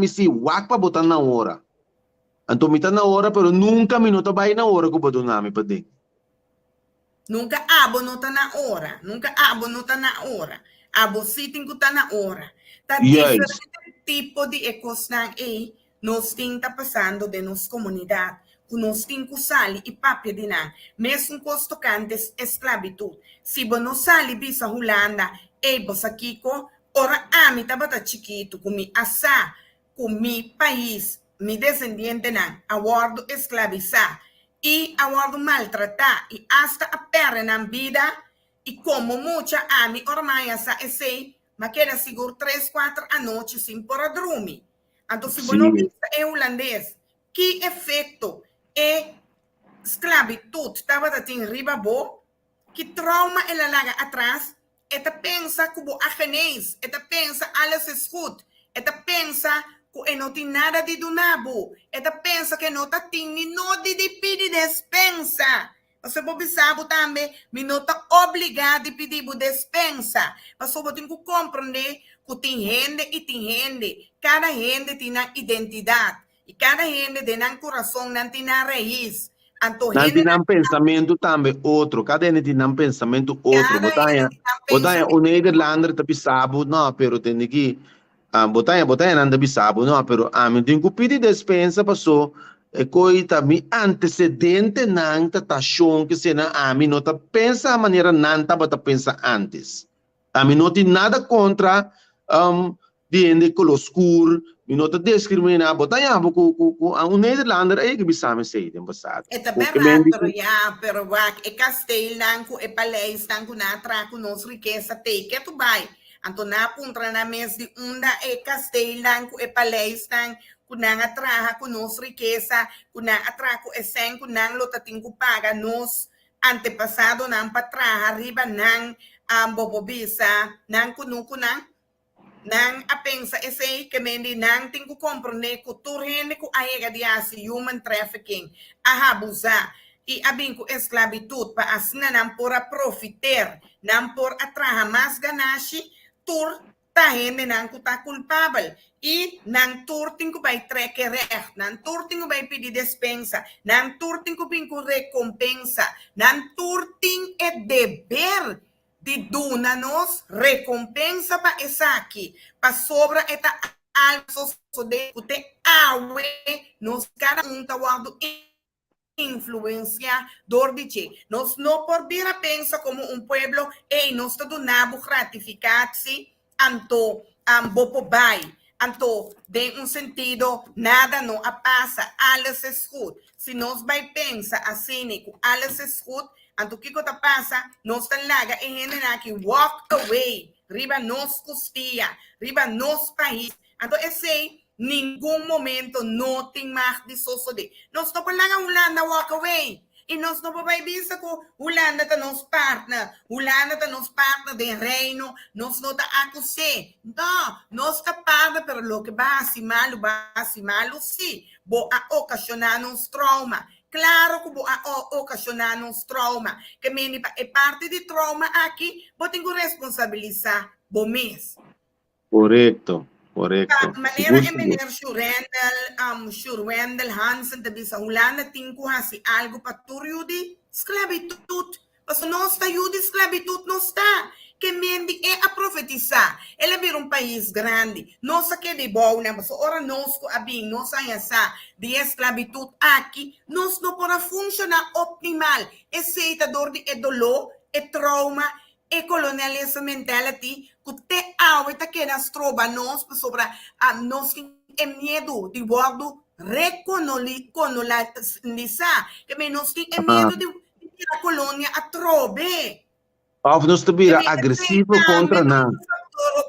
se wak para botar na hora então me tá na hora pero nunca minuto vai na hora que eu boto nome para dentro nunca abo não tá na hora abo sitting que tá na hora tá diferente tipo de ecosistema aí nós temos passando de nossa comunidade, que nós temos que sair e papel de nada, mesmo com os tocantes esclavitud. Se você não sai bisa Holanda, e você aqui com, ora a mim estava chiquito, com mi asa, com mi país, mi descendiente não, aguardo esclavizar, e aguardo maltratar, e hasta a perder na vida, e como muita a mim, ormai asa, esse, mas queda seguro 3, 4 a noite, sem por a dormir. Então, se você não vista em holandês, que efeito é esclavitud estava em riba bo, que trauma ela larga atrás, ela pensa que o agenês, ela pensa alles é good, ela pensa que não tem nada de donabo, ela pensa que não tem nada de pedir despensa. Você pode saber também, mas não está obrigado a pedir despensa. Mas você tem que compreender que tem gente e tem gente. Cada gente tem uma identidade. E cada gente tem um coração, não tem uma raiz. Não tem um pensamento também outro. Cada gente tem um pensamento outro. Botanya, o Nederlander está pensando, não, pero tem que... Botanya não está pensando, não, pero a mim tem que pedir despensa, passou... E coita mi antecedente não tá chon que se na a mim não tá pensa a maneira não tá pensa antes. A mim não tem nada contra de coloscur, mi não tá discriminar, botanya com Nederlander aí que bisame sei tem passado. É também raro, pero é castelo com é país com na tra com nos riqueza te que tu vai. Anto na puntra na mes de unda é castelo com é país kunang atraha kunos riqueza, kunang atraco esen kunang lotating kupaga nos antepasado ng patraha riba ng bobobisa ng kunang ng apensa ese kemendi ng tingku comprone kuturhene ku ayega diasi human trafficking ahabuza e abing ku esclavitud pa asna ng pora profiter ng por atraha mas ganashi tur tahen ng kuta culpable e nang turting ko ba'y treke recht, nang turting ko ba'y pidi despensa, nang turting ko bing ko recompensa, nang turting e deber di dunanos recompensa pa esaki, pa sobra eta also so de kute awe nos cada un tawado influencia dordice. Nos no por bira pensa como un pueblo e nos to donabo gratificarsi anto bopo bay. Então, de um sentido, nada não passa, alles é goed. Se nós vai pensar assim, que alles é goed, então o que que passa? Nós talaga e gente que walk away, riba nos costia, riba nos país. Então, esse nenhum momento não tem mais de suceder. Nós não podemos Holanda walk away. E nós não podemos ver que Holanda está nos partner, Holanda está nos partner de reino, nós não está acusando. Não, nós está partner, pero lo que va a ser malo, sim, vai ocasionar nos trauma. Claro que vai ocasionar nos trauma. Que é parte de trauma aqui, você tem que responsabilizar você mesmo. Correcto, correcto. Manera en meneer Shurwendel Hansen te bisa Holanda tinku hasi algo para tu yudi esclavitud. Paso no está yudi esclavitud no está. Que mendi é a profetizar. Ele vir um país grande. Nossa que de bom, né? Mas ora nós abim, nós essa de esclavitud aqui, nós não pode funcionar optimal. Esse dor de dolor, é trauma, e colonialism mentality que te ahorita que nas trova nós sobre nós que é medo de wordo recolonizar que nós que é medo de a colônia a trove Of nós te vira agressivo contra nós.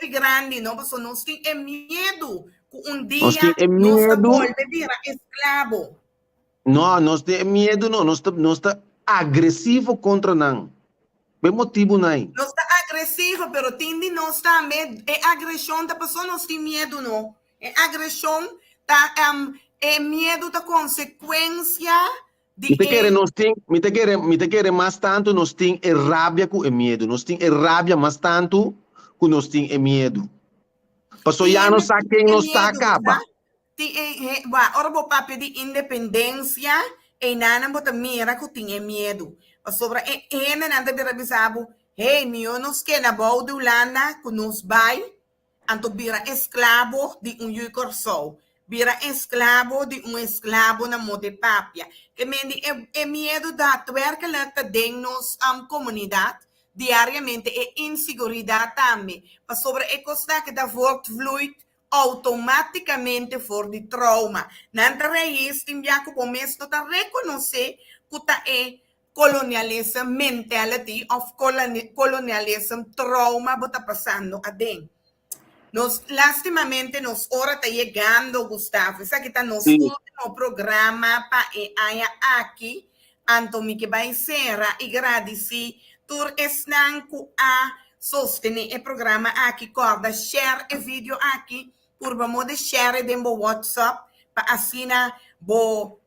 grande não porque nós que é medo que dia Nós tem nós medo. volve vira escravo. Não, nós tem medo não, nós tá agressivo contra nós. Bem motivo não. Não está agressivo, pero tindi não está medo. É agressão da pessoa, não tem medo, não. É agressão, tá, é medo da consequência de... Me te quer mais tanto, nós tem rabia com o medo. Nós tem rabia mais tanto, que nós tem medo. Passou já não sabe quem nós está acaba. Ora, o papel de independência, e nada, bota mira que tem medo. Sobre nada de revisar, hey, nos que na boa de Holanda, que nos vai, anto vira escravo de yucorsou, vira escravo de escravo na mode papia. Que mendi é medo da tuer que lá tem nos comunidade, diariamente é insegurança também. Mas sobre a coisa que da volta flui automaticamente for de trauma. Nanta raiz, tem já que o mesmo está reconhecer que tá colonialism mentality of colonialism trauma está pasando adentro. Lastimamente nos hora está llegando, Gustavo. Esa que está nos último programa para aqui. Antomi que vai ser e agradecer tur esnan ku a sostener o programa aqui corda share o vídeo aqui por vamos share dentro WhatsApp para assina bo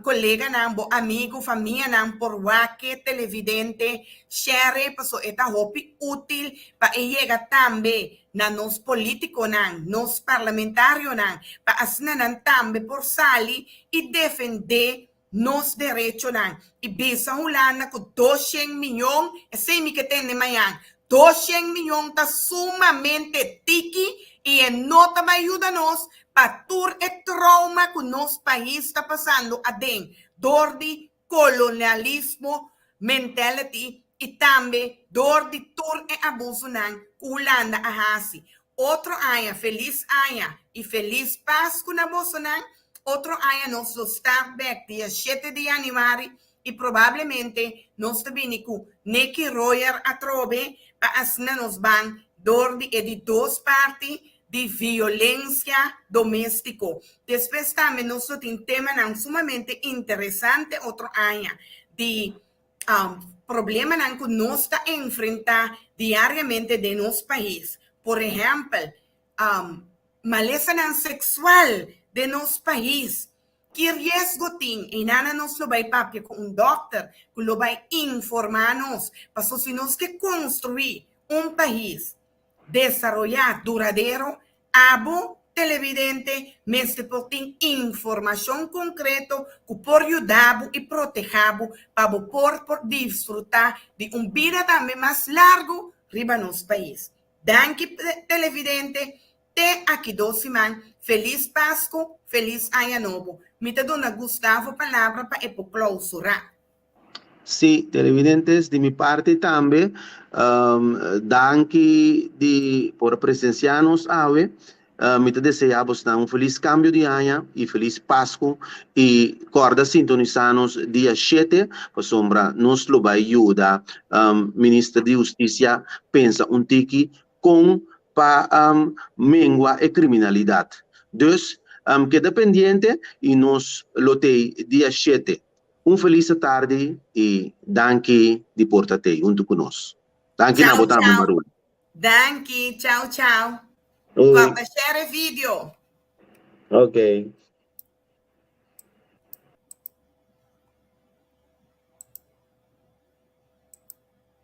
colega nang bo amigo família nang por wake televidente share paso eta hopi útil para llega também na nos político nang nos parlamentario nang para assina nang tambe por sali e defender nos direitos nang e bisa Holanda com 200 milhões assim que tem mayan 200 milhões tá sumamente tiki e não tá ajuda nos para tur e trauma que nosso país está passando adentro, dor de colonialismo mentality e também dor de tur e abuso nan Holanda a hasi. Outro aia, feliz aia e feliz Páscoa na bolsa nan, outro aia nós start back dia 7 de janeiro e provavelmente nós também com Neki Royer a trove para assinar nos ban dor de duas partes de violência doméstica. Depois também nós temos um tema não, sumamente interessante, outro ano, de problema não, que nós está enfrentando diariamente de nosso país. Por exemplo, maleza não sexual de nosso país. Que risco tem? E nada nos lo vai papia com doutor, que lo vai informar-nos, para se nós que construir país desarrollar duradeiro, abo televidente, mas depois tem informação concreta que por ajudar e proteger para por desfrutar de vida também mais largo riba nos país. Danke televidente, te aqui 12 man, feliz Páscoa, feliz Ano Novo. Me te dona Gustavo palavra para clausurar. Sí, televidentes, de mi parte también, danke por presenciarnos, ave, me desejamos um feliz cambio de ano e feliz Páscoa e corda sintonizarnos dia 7 para sombra nos lo vai ajuda ministro de Justiça pensa tiki com para mengua e criminalidade. Dus queda pendiente e nos lotei dia 7. Feliz tarde e danke di portate junto conosco. Danke na botar ciao. Marula. Danke, ciao ciao. Oi. Guarda, share video. Ok.